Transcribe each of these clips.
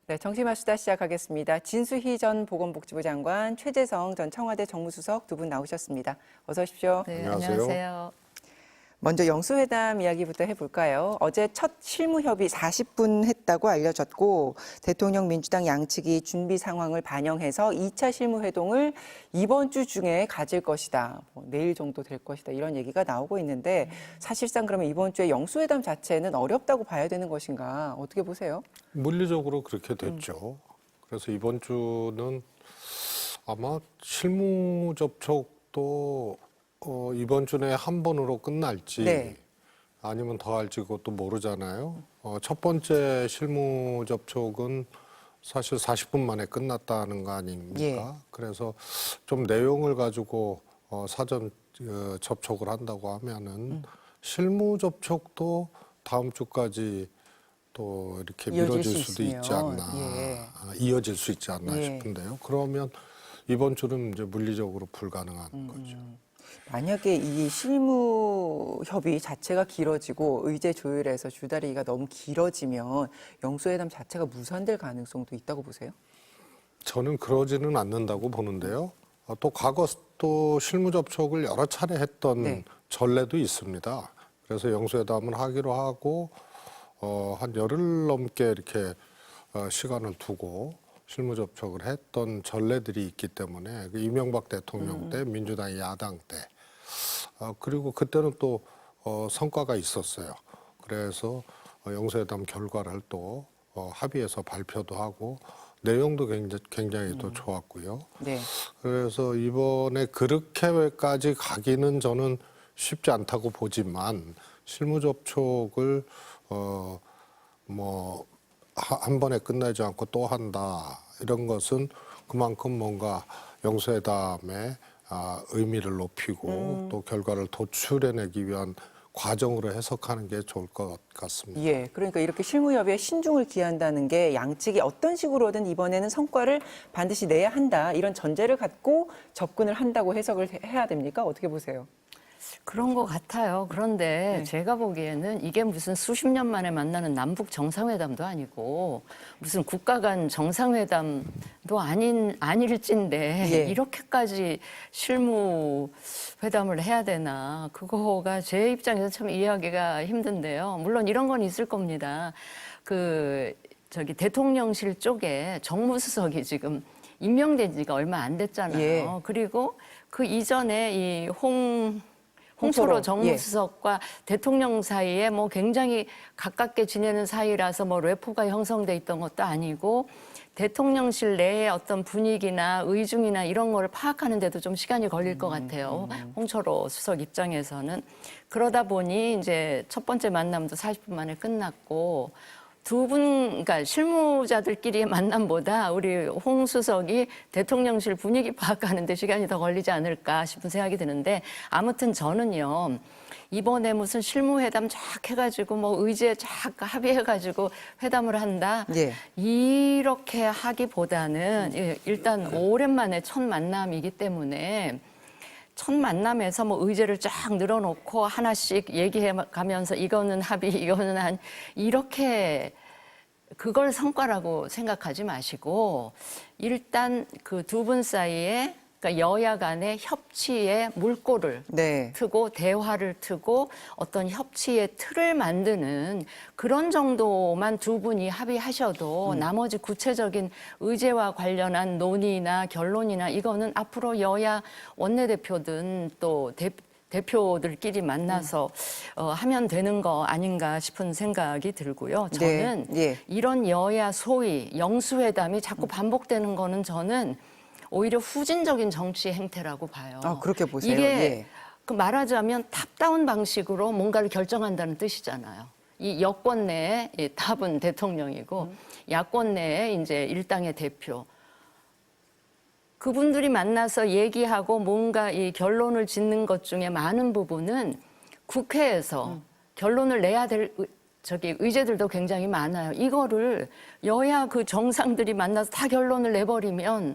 네, 정치마 수다 시작하겠습니다. 진수희 전 보건복지부 장관, 최재성 전 청와대 정무수석 두 분 나오셨습니다. 어서 오십시오. 네, 안녕하세요. 안녕하세요. 먼저 영수회담 이야기부터 해볼까요? 어제 첫 실무협의 40분 했다고 알려졌고 대통령 민주당 양측이 준비 상황을 반영해서 2차 실무회동을 이번 주 중에 가질 것이다. 내일 정도 될 것이다. 이런 얘기가 나오고 있는데 사실상 그러면 이번 주에 영수회담 자체는 어렵다고 봐야 되는 것인가? 어떻게 보세요? 물리적으로 그렇게 됐죠. 그래서 이번 주는 아마 실무 접촉도 이번 주 내에 한 번으로 끝날지 네. 아니면 더 할지 그것도 모르잖아요. 첫 번째 실무 접촉은 사실 40분 만에 끝났다는 거 아닙니까? 예. 그래서 좀 내용을 가지고 사전 접촉을 한다고 하면은 실무 접촉도 다음 주까지 또 이렇게 이어질 미뤄질 수 수도 있으면, 있지 않나, 예. 이어질 수 있지 않나 예. 싶은데요. 그러면 이번 주는 이제 물리적으로 불가능한 거죠. 만약에 이 실무 협의 자체가 길어지고 의제 조율에서 줄다리기가 너무 길어지면 영수회담 자체가 무산될 가능성도 있다고 보세요? 저는 그러지는 않는다고 보는데요. 또 과거 또 실무 접촉을 여러 차례 했던 네. 전례도 있습니다. 그래서 영수회담을 하기로 하고 한 열흘 넘게 이렇게 시간을 두고 실무 접촉을 했던 전례들이 있기 때문에 그 이명박 대통령 때 민주당이 야당 때 그리고 그때는 또 성과가 있었어요. 그래서 영수회담 결과를 또 합의해서 발표도 하고 내용도 굉장히 또 좋았고요. 네. 그래서 이번에 그렇게까지 가기는 저는 쉽지 않다고 보지만 실무 접촉을 한 번에 끝나지 않고 또 한다 이런 것은 그만큼 뭔가 영수회담의 의미를 높이고 또 결과를 도출해내기 위한 과정으로 해석하는 게 좋을 것 같습니다. 예. 그러니까 이렇게 실무협의에 신중을 기한다는 게 양측이 어떤 식으로든 이번에는 성과를 반드시 내야 한다. 이런 전제를 갖고 접근을 한다고 해석을 해야 됩니까? 어떻게 보세요? 그런 것 같아요. 그런데 네. 제가 보기에는 이게 무슨 수십 년 만에 만나는 남북 정상회담도 아니고 무슨 국가 간 정상회담도 아닐진데 예. 이렇게까지 실무 회담을 해야 되나 그거가 제 입장에서 참 이해하기가 힘든데요. 물론 이런 건 있을 겁니다. 대통령실 쪽에 정무수석이 지금 임명된 지가 얼마 안 됐잖아요. 예. 그리고 그 이전에 이 홍철호 홍철호, 정무수석과 대통령 사이에 뭐 굉장히 가깝게 지내는 사이라서 뭐 래포가 형성돼 있던 것도 아니고 대통령실 내의 어떤 분위기나 의중이나 이런 거를 파악하는 데도 좀 시간이 걸릴 것 같아요. 홍철호 수석 입장에서는. 그러다 보니 이제 첫 번째 만남도 40분 만에 끝났고 그러니까 실무자들끼리의 만남보다 우리 홍 수석이 대통령실 분위기 파악하는 데 시간이 더 걸리지 않을까 싶은 생각이 드는데 아무튼 저는요. 이번에 무슨 실무회담 쫙 해가지고 뭐 의제 쫙 합의해가지고 회담을 한다. 예. 이렇게 하기보다는 일단 오랜만에 첫 만남이기 때문에 첫 만남에서 뭐 의제를 쫙 늘어놓고 하나씩 얘기해 가면서 이거는 합의, 이거는 이렇게 그걸 성과라고 생각하지 마시고 일단 그 두 분 사이에 그러니까 여야 간의 협치의 물꼬를 네. 트고 대화를 트고 어떤 협치의 틀을 만드는 그런 정도만 두 분이 합의하셔도 나머지 구체적인 의제와 관련한 논의나 결론이나 이거는 앞으로 여야 원내대표든 또 대표들끼리 만나서 하면 되는 거 아닌가 싶은 생각이 들고요. 저는 네. 예. 이런 여야 소위 영수회담이 자꾸 반복되는 거는 저는 오히려 후진적인 정치 행태라고 봐요. 그렇게 보세요. 이게 예. 그 말하자면 탑다운 방식으로 뭔가를 결정한다는 뜻이잖아요. 이 여권 내에 이 탑은 대통령이고 야권 내에 이제 일당의 대표. 그분들이 만나서 얘기하고 뭔가 이 결론을 짓는 것 중에 많은 부분은 국회에서 결론을 내야 될 의제들도 굉장히 많아요. 이거를 여야 그 정상들이 만나서 다 결론을 내버리면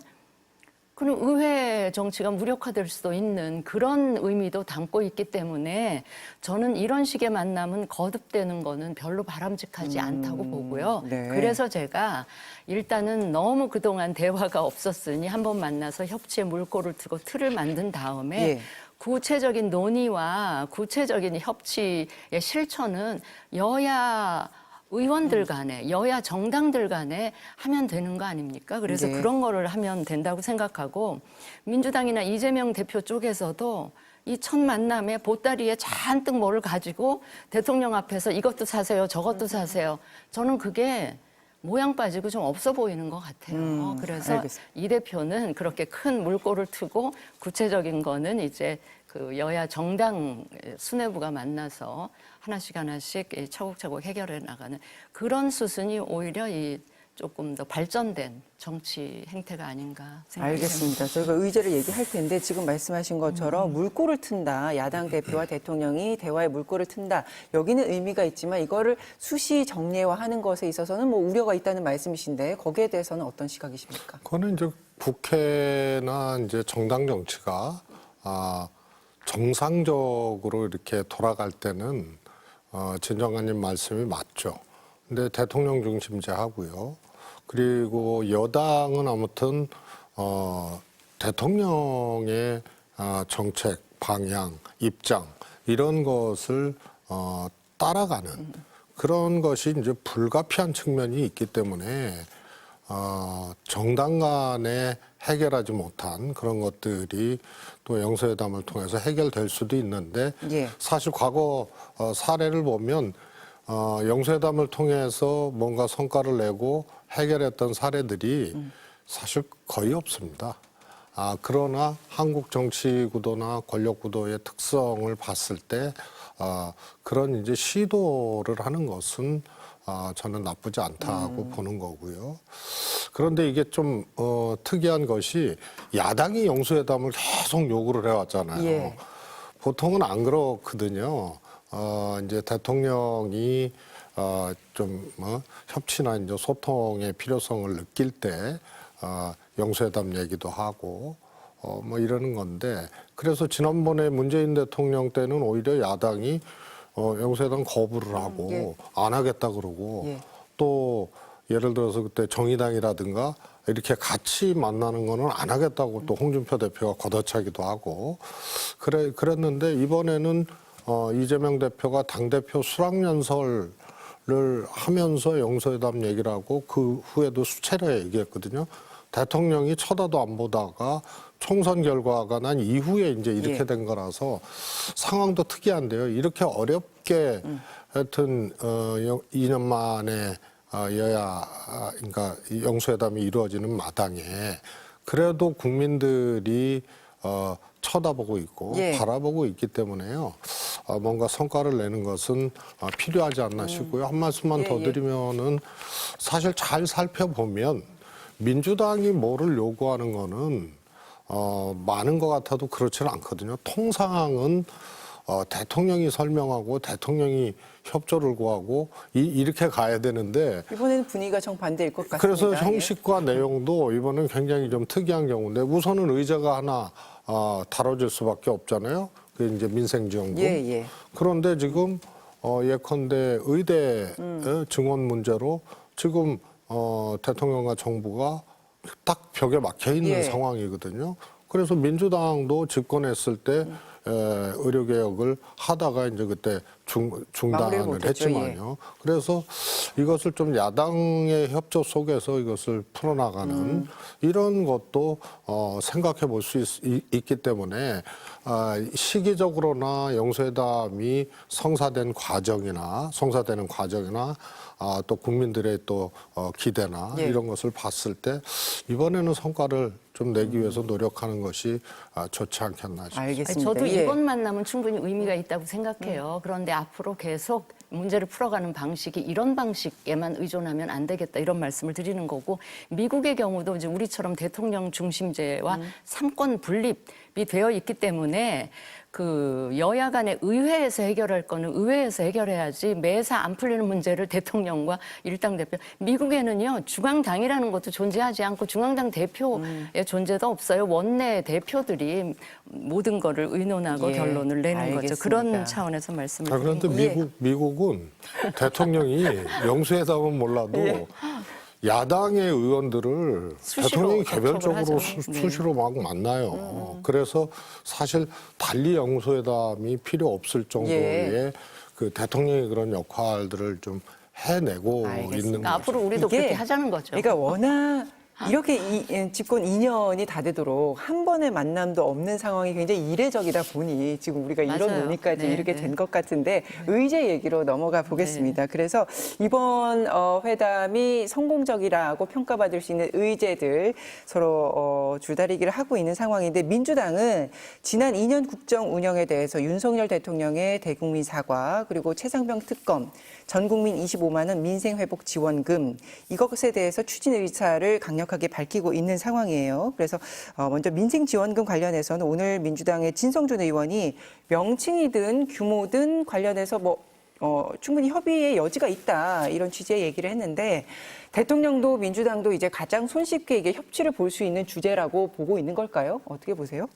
그럼 의회 정치가 무력화될 수도 있는 그런 의미도 담고 있기 때문에 저는 이런 식의 만남은 거듭되는 거는 별로 바람직하지 않다고 보고요. 네. 그래서 제가 일단은 너무 그동안 대화가 없었으니 한번 만나서 협치의 물꼬를 트고 틀을 만든 다음에 예. 구체적인 논의와 구체적인 협치의 실천은 여야 의원들 간에 여야 정당들 간에 하면 되는 거 아닙니까? 그래서 네. 그런 거를 하면 된다고 생각하고 민주당이나 이재명 대표 쪽에서도 이 첫 만남에 보따리에 잔뜩 뭐를 가지고 대통령 앞에서 이것도 사세요, 저것도 사세요. 저는 그게 모양 빠지고 좀 없어 보이는 것 같아요. 그래서 알겠습니다. 이 대표는 그렇게 큰 물꼬를 트고 구체적인 거는 이제 그 여야 정당 수뇌부가 만나서 하나씩 차곡차곡 해결해 나가는 그런 수순이 오히려 이 조금 더 발전된 정치 행태가 아닌가 생각합니다. 알겠습니다. 저희가 의제를 얘기할 텐데 지금 말씀하신 것처럼 물꼬를 튼다. 야당 대표와 대통령이 대화에 물꼬를 튼다. 여기는 의미가 있지만 이거를 수시 정례화하는 것에 있어서는 뭐 우려가 있다는 말씀이신데 거기에 대해서는 어떤 시각이십니까? 그거는 이제 국회나 이제 정당 정치가 정상적으로 이렇게 돌아갈 때는 진정한님 말씀이 맞죠. 근데 대통령 중심제 하고요. 그리고 여당은 아무튼 대통령의 정책, 방향, 입장 이런 것을 따라가는 그런 것이 이제 불가피한 측면이 있기 때문에 정당 간에 해결하지 못한 그런 것들이 또 영수회담을 통해서 해결될 수도 있는데 예. 사실 과거 사례를 보면 영수회담을 통해서 뭔가 성과를 내고 해결했던 사례들이 사실 거의 없습니다. 그러나 한국 정치 구도나 권력 구도의 특성을 봤을 때 그런 이제 시도를 하는 것은 저는 나쁘지 않다고 보는 거고요. 그런데 이게 좀 특이한 것이 야당이 영수회담을 계속 요구를 해왔잖아요. 예. 보통은 안 그렇거든요. 이제 대통령이 좀 협치나 이제 소통의 필요성을 느낄 때 영수회담 얘기도 하고 뭐 이러는 건데 그래서 지난번에 문재인 대통령 때는 오히려 야당이 영수회담 거부를 하고 예. 안 하겠다 그러고 예. 또 예를 들어서 그때 정의당이라든가 이렇게 같이 만나는 거는 안 하겠다고 또 홍준표 대표가 걷어차기도 하고 그랬는데 이번에는 이재명 대표가 당대표 수락연설을 하면서 영수회담 얘기를 하고 그 후에도 수차례 얘기했거든요. 대통령이 쳐다도 안 보다가 총선 결과가 난 이후에 이제 이렇게 예. 된 거라서 상황도 특이한데요. 이렇게 어렵게 하여튼 2년 만에 그러니까 영수회담이 이루어지는 마당에 그래도 국민들이 쳐다보고 있고 예. 바라보고 있기 때문에요. 뭔가 성과를 내는 것은 필요하지 않나 싶고요. 한 말씀만 예, 더 예. 드리면은 사실 잘 살펴보면 민주당이 뭐를 요구하는 거는 많은 것 같아도 그렇지는 않거든요. 통상은 대통령이 설명하고 대통령이 협조를 구하고 이렇게 가야 되는데 이번에는 분위기가 정반대일 것 같습니다. 그래서 예. 형식과 내용도 이번엔 굉장히 좀 특이한 경우인데 우선은 의제가 하나 다뤄질 수밖에 없잖아요. 그게 이제 민생지원금. 예, 예. 그런데 지금 예컨대 의대 증원 문제로 지금 대통령과 정부가 딱 벽에 막혀 있는 예. 상황이거든요. 그래서 민주당도 집권했을 때 의료개혁을 하다가 이제 그때 마무리를 중단을 못했죠. 했지만요. 그래서 이것을 좀 야당의 협조 속에서 이것을 풀어나가는 이런 것도 생각해 볼 수 있기 때문에 시기적으로나 영수회담이 성사되는 과정이나 또 국민들의 또 기대나 예. 이런 것을 봤을 때 이번에는 성과를 좀 내기 위해서 노력하는 것이 좋지 않겠나 싶습니다. 알겠습니다. 저도 예. 이번 만남은 충분히 의미가 있다고 생각해요. 그런데 앞으로 계속 문제를 풀어가는 방식이 이런 방식에만 의존하면 안 되겠다 이런 말씀을 드리는 거고 미국의 경우도 이제 우리처럼 대통령 중심제와 삼권 분립이 되어 있기 때문에 그 여야 간의 의회에서 해결할 거는 의회에서 해결해야지 매사 안 풀리는 문제를 대통령과 일당 대표. 미국에는요 중앙당이라는 것도 존재하지 않고 중앙당 대표의 존재도 없어요. 원내 대표들이 모든 거를 의논하고 예, 결론을 내는 알겠습니다. 거죠. 그런 차원에서 말씀을 그런데 드립니다. 미국은 대통령이 영수회담은 몰라도 야당의 의원들을 수시로 대통령이 접촉을 개별적으로 하죠. 네. 수시로 막 만나요. 그래서 사실 달리 영수회담이 필요 없을 정도의 그 대통령이 그런 역할들을 좀 해내고 알겠습니다. 있는 거죠. 앞으로 우리도 이게 그렇게 하자는 거죠. 그러니까 워낙 이렇게 집권 2년이 다 되도록 한 번의 만남도 없는 상황이 굉장히 이례적이다 보니 지금 우리가 이런 맞아요. 논의까지 네, 이렇게 네. 된 것 같은데 의제 얘기로 넘어가 보겠습니다. 그래서 이번 회담이 성공적이라고 평가받을 수 있는 의제들 서로 줄다리기를 하고 있는 상황인데 민주당은 지난 2년 국정 운영에 대해서 윤석열 대통령의 대국민 사과 그리고 최상병 특검 전 국민 25만 원 민생회복 지원금 이것에 대해서 추진 의사를 강력하게 밝히고 있는 상황이에요. 그래서 먼저 민생지원금 관련해서는 오늘 민주당의 진성준 의원이 명칭이든 규모든 관련해서 충분히 협의의 여지가 있다 이런 취지의 얘기를 했는데 대통령도 민주당도 이제 가장 손쉽게 이게 협치를 볼 수 있는 주제라고 보고 있는 걸까요? 어떻게 보세요?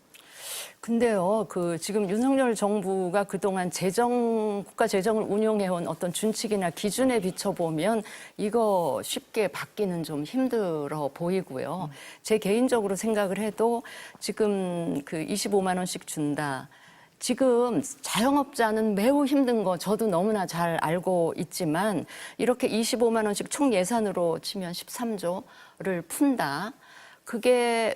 근데요, 지금 윤석열 정부가 그동안 국가 재정을 운용해온 어떤 준칙이나 기준에 비춰보면 이거 쉽게 받기는 좀 힘들어 보이고요. 제 개인적으로 생각을 해도 지금 25만 원씩 준다. 지금 자영업자는 매우 힘든 거 저도 너무나 잘 알고 있지만 이렇게 25만 원씩 총 예산으로 치면 13조를 푼다. 그게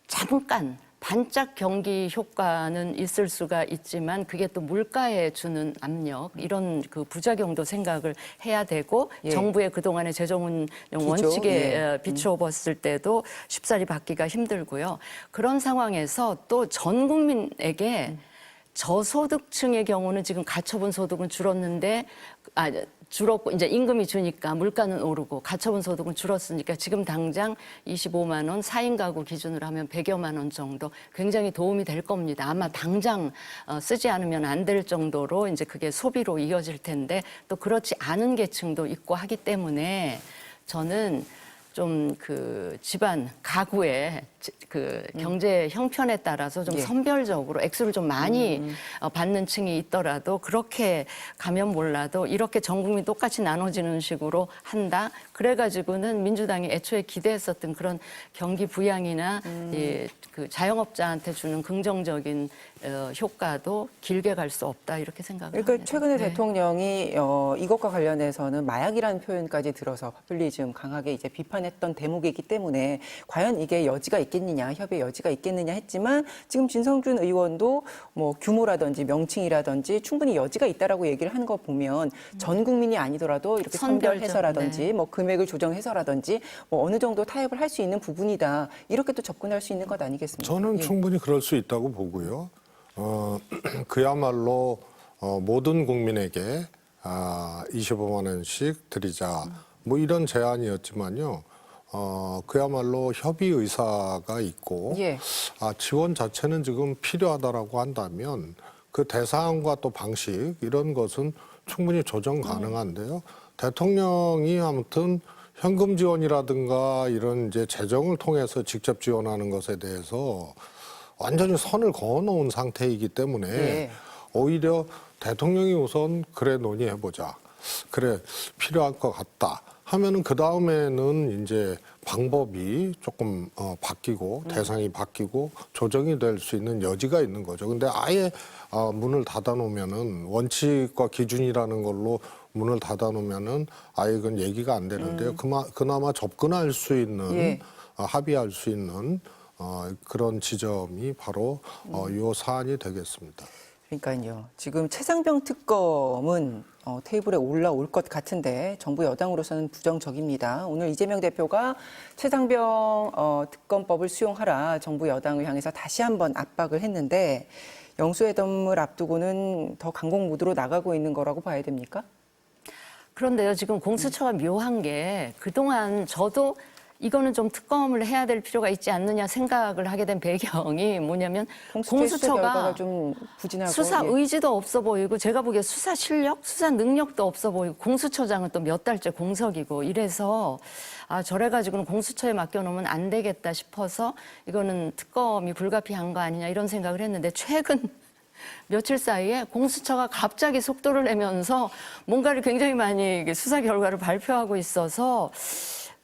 잠깐 반짝 경기 효과는 있을 수가 있지만 그게 또 물가에 주는 압력 이런 부작용도 생각을 해야 되고 예. 정부의 그동안의 재정 운영 원칙에 비추어 봤을 때도 쉽사리 받기가 힘들고요. 그런 상황에서 또 전 국민에게 저소득층의 경우는 지금 가처분 소득은 줄었고 이제 임금이 주니까 물가는 오르고 가처분 소득은 줄었으니까 지금 당장 25만 원 4인 가구 기준으로 하면 100여만 원 정도 굉장히 도움이 될 겁니다. 아마 당장 쓰지 않으면 안 될 정도로 이제 그게 소비로 이어질 텐데 또 그렇지 않은 계층도 있고 하기 때문에 저는 좀 집안 가구의 경제 형편에 따라서 좀 예. 선별적으로 액수를 좀 많이 받는 층이 있더라도 그렇게 가면 몰라도 이렇게 전 국민 똑같이 나눠지는 식으로 한다. 그래가지고는 민주당이 애초에 기대했었던 그런 경기 부양이나 자영업자한테 주는 긍정적인 효과도 길게 갈 수 없다 이렇게 생각을 그러니까 합니다. 최근에 네. 대통령이 이것과 관련해서는 마약이라는 표현까지 들어서 포퓰리즘 강하게 이제 비판했던 대목이기 때문에 과연 이게 여지가 있겠느냐, 협의 여지가 있겠느냐 했지만 지금 진성준 의원도 규모라든지 명칭이라든지 충분히 여지가 있다라고 얘기를 하는 거 보면 전 국민이 아니더라도 이렇게 선별해서라든지 금액을 조정해서라든지 어느 정도 타협을 할 수 있는 부분이다. 이렇게 또 접근할 수 있는 것 아니겠습니까? 저는 예. 충분히 그럴 수 있다고 보고요. 그야말로 모든 국민에게 25만 원씩 드리자. 이런 제안이었지만요. 그야말로 협의 의사가 있고 예. 지원 자체는 지금 필요하다라고 한다면 그 대상과 또 방식 이런 것은 충분히 조정 가능한데요. 대통령이 아무튼 현금 지원이라든가 이런 이제 재정을 통해서 직접 지원하는 것에 대해서 완전히 선을 그어놓은 상태이기 때문에 예. 오히려 대통령이 우선 그래 논의해보자. 그래 필요할 것 같다. 하면은 그 다음에는 이제 방법이 조금 바뀌고 대상이 바뀌고 조정이 될 수 있는 여지가 있는 거죠. 근데 아예 문을 닫아놓으면은 원칙과 기준이라는 걸로 문을 닫아놓으면은 아예 그건 얘기가 안 되는데요. 그나마 접근할 수 있는 예. 합의할 수 있는 그런 지점이 바로 요 사안이 되겠습니다. 그러니까요. 지금 최상병 특검은 테이블에 올라올 것 같은데 정부 여당으로서는 부정적입니다. 오늘 이재명 대표가 최상병 특검법을 수용하라 정부 여당을 향해서 다시 한번 압박을 했는데 영수회담을 앞두고는 더 강공 무드로 나가고 있는 거라고 봐야 됩니까? 그런데요, 지금 공수처가 묘한 게 그동안 저도 이거는 좀 특검을 해야 될 필요가 있지 않느냐 생각을 하게 된 배경이 뭐냐면 공수처의 수사 결과가 공수처가 좀 부진하고 수사 예. 의지도 없어 보이고 제가 보기에 수사 실력, 수사 능력도 없어 보이고 공수처장은 또 몇 달째 공석이고 이래서 아 저래가지고는 공수처에 맡겨놓으면 안 되겠다 싶어서 이거는 특검이 불가피한 거 아니냐 이런 생각을 했는데 최근 며칠 사이에 공수처가 갑자기 속도를 내면서 뭔가를 굉장히 많이 수사 결과를 발표하고 있어서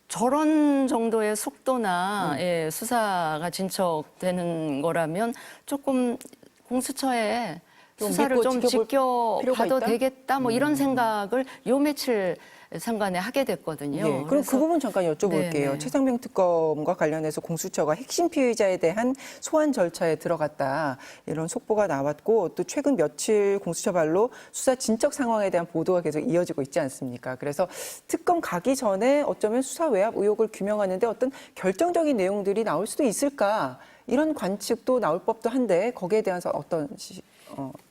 저런 정도의 속도나 예, 수사가 진척되는 거라면 조금 공수처에 좀 수사를 믿고 좀 지켜볼 필요가 지켜봐도 있다? 되겠다 뭐 이런 생각을 요 며칠 상관에 하게 됐거든요. 예, 그럼 그래서 그 부분 잠깐 여쭤볼게요. 네네. 최상병 특검과 관련해서 공수처가 핵심 피의자에 대한 소환 절차에 들어갔다 이런 속보가 나왔고 또 최근 며칠 공수처발로 수사 진척 상황에 대한 보도가 계속 이어지고 있지 않습니까? 그래서 특검 가기 전에 어쩌면 수사 외압 의혹을 규명하는데 어떤 결정적인 내용들이 나올 수도 있을까 이런 관측도 나올 법도 한데 거기에 대해서 어떤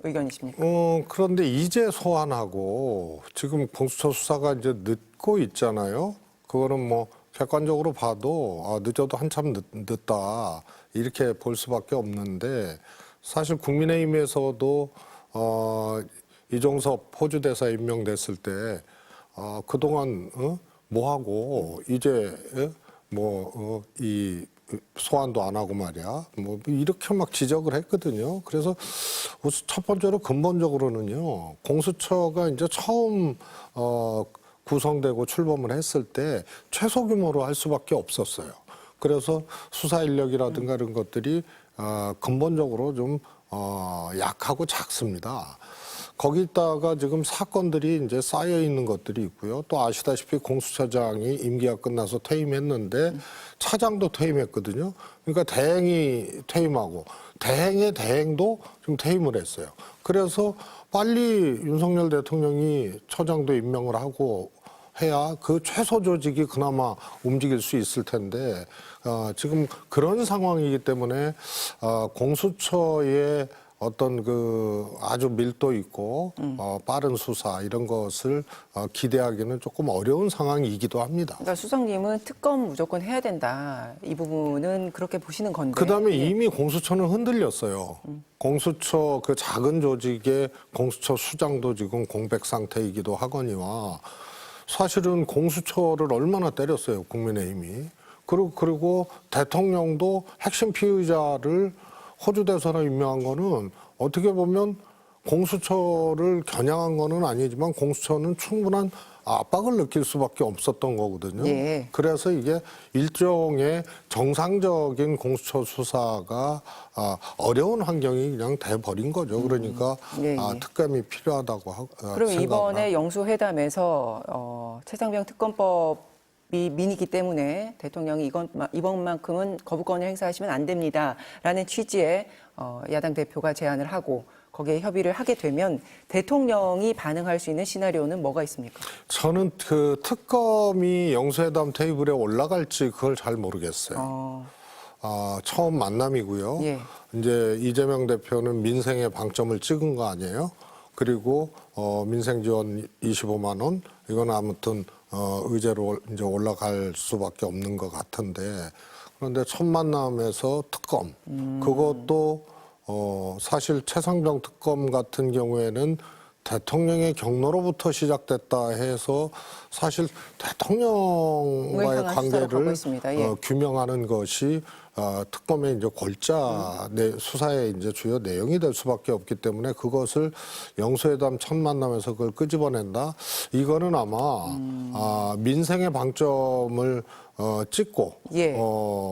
의견이십니까? 그런데 이제 소환하고 지금 공수처 수사가 이제 늦고 있잖아요. 그거는 뭐 객관적으로 봐도 늦어도 한참 늦다 이렇게 볼 수밖에 없는데 사실 국민의힘에서도 이종섭 호주대사 임명됐을 때 그동안 뭐 하고 이제 이 소환도 안 하고 말이야. 뭐 이렇게 막 지적을 했거든요. 그래서 우선 첫 번째로 근본적으로는요. 공수처가 이제 처음 구성되고 출범을 했을 때 최소 규모로 할 수밖에 없었어요. 그래서 수사 인력이라든가 이런 것들이 근본적으로 좀 약하고 작습니다. 거기다가 지금 사건들이 이제 쌓여 있는 것들이 있고요. 또 아시다시피 공수처장이 임기가 끝나서 퇴임했는데 차장도 퇴임했거든요. 그러니까 대행이 퇴임하고 대행의 대행도 좀 퇴임을 했어요. 그래서 빨리 윤석열 대통령이 처장도 임명을 하고 해야 그 최소 조직이 그나마 움직일 수 있을 텐데 지금 그런 상황이기 때문에 공수처의 어떤 그 아주 밀도 있고 빠른 수사 이런 것을 기대하기는 조금 어려운 상황이기도 합니다. 그러니까 수석님은 특검 무조건 해야 된다. 이 부분은 그렇게 보시는 건데. 그다음에 예. 이미 공수처는 흔들렸어요. 공수처 그 작은 조직의 공수처 수장도 지금 공백 상태이기도 하거니와 사실은 공수처를 얼마나 때렸어요, 국민의힘이. 그리고 대통령도 핵심 피의자를 호주 대사로 임명한 거는 어떻게 보면 공수처를 겨냥한 거는 아니지만 공수처는 충분한 압박을 느낄 수밖에 없었던 거거든요. 예. 그래서 이게 일종의 정상적인 공수처 수사가 어려운 환경이 그냥 돼버린 거죠. 그러니까 예, 예. 특검이 필요하다고 그럼 이번에 영수회담에서 최상병 특검법 이 민이기 때문에 대통령이 이번만큼은 거부권을 행사하시면 안 됩니다라는 취지의 야당 대표가 제안을 하고 거기에 협의를 하게 되면 대통령이 반응할 수 있는 시나리오는 뭐가 있습니까? 저는 그 특검이 영수회담 테이블에 올라갈지 그걸 잘 모르겠어요. 처음 만남이고요. 예. 이제 이재명 대표는 민생에 방점을 찍은 거 아니에요? 그리고 민생 지원 25만 원 이건 아무튼 의제로 이제 올라갈 수밖에 없는 것 같은데 그런데 첫 만남에서 특검 그것도 사실 최상병 특검 같은 경우에는 대통령의 경로로부터 시작됐다 해서 사실 대통령과의 관계를 예. 규명하는 것이 특검의 이제 골자 수사의 이제 주요 내용이 될 수밖에 없기 때문에 그것을 영수회담 첫 만남에서 그걸 끄집어낸다. 이거는 아마 민생의 방점을 찍고 예.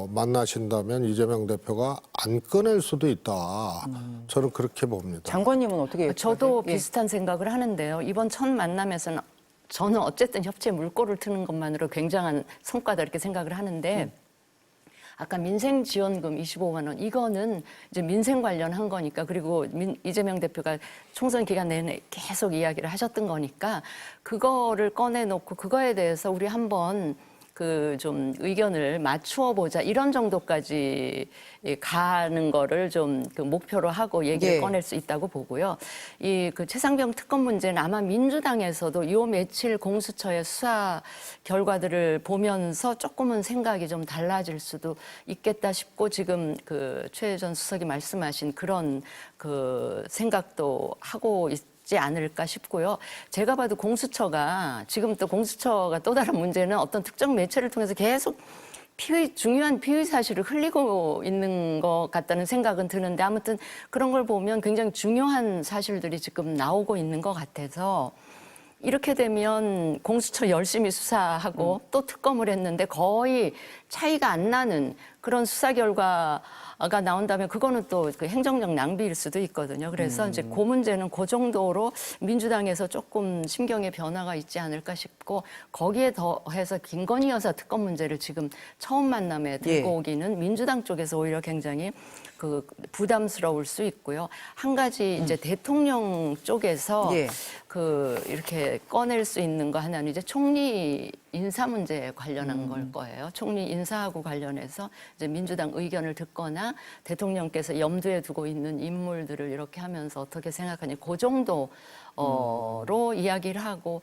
만나신다면 이재명 대표가 안 꺼낼 수도 있다. 저는 그렇게 봅니다. 장관님은 어떻게 저도 예. 비슷한 생각을 하는데요. 이번 첫 만남에서는 저는 어쨌든 협치에 물꼬를 트는 것만으로 굉장한 성과다 이렇게 생각을 하는데 아까 민생지원금 25만 원 이거는 이제 민생 관련한 거니까 그리고 이재명 대표가 총선 기간 내내 계속 이야기를 하셨던 거니까 그거를 꺼내놓고 그거에 대해서 우리 한번 그 좀 의견을 맞추어 보자 이런 정도까지 가는 거를 좀 그 목표로 하고 얘기를 예. 꺼낼 수 있다고 보고요. 이 그 최상병 특검 문제는 아마 민주당에서도 요 며칠 공수처의 수사 결과들을 보면서 조금은 생각이 좀 달라질 수도 있겠다 싶고 지금 그 최 전 수석이 말씀하신 그런 그 생각도 하고 있지 않을까 싶고요. 제가 봐도 공수처가 지금 또 공수처가 또 다른 문제는 어떤 특정 매체를 통해서 계속 중요한 피의 사실을 흘리고 있는 것 같다는 생각은 드는데 아무튼 그런 걸 보면 굉장히 중요한 사실들이 지금 나오고 있는 것 같아서 이렇게 되면 공수처 열심히 수사하고 또 특검을 했는데 거의 차이가 안 나는 그런 수사 결과가 나온다면 그거는 또 그 행정적 낭비일 수도 있거든요. 그래서 이제 그 문제는 그 정도로 민주당에서 조금 심경의 변화가 있지 않을까 싶고 거기에 더해서 김건희 여사 특검 문제를 지금 처음 만남에 들고 오기는 민주당 쪽에서 오히려 굉장히 그 부담스러울 수 있고요. 한 가지 이제 대통령 쪽에서 예. 그 이렇게 꺼낼 수 있는 거 하나는 이제 총리 인사 문제에 관련한 걸 거예요. 총리 인사하고 관련해서 이제 민주당 의견을 듣거나 대통령께서 염두에 두고 있는 인물들을 이렇게 하면서 어떻게 생각하니 그 정도로 이야기를 하고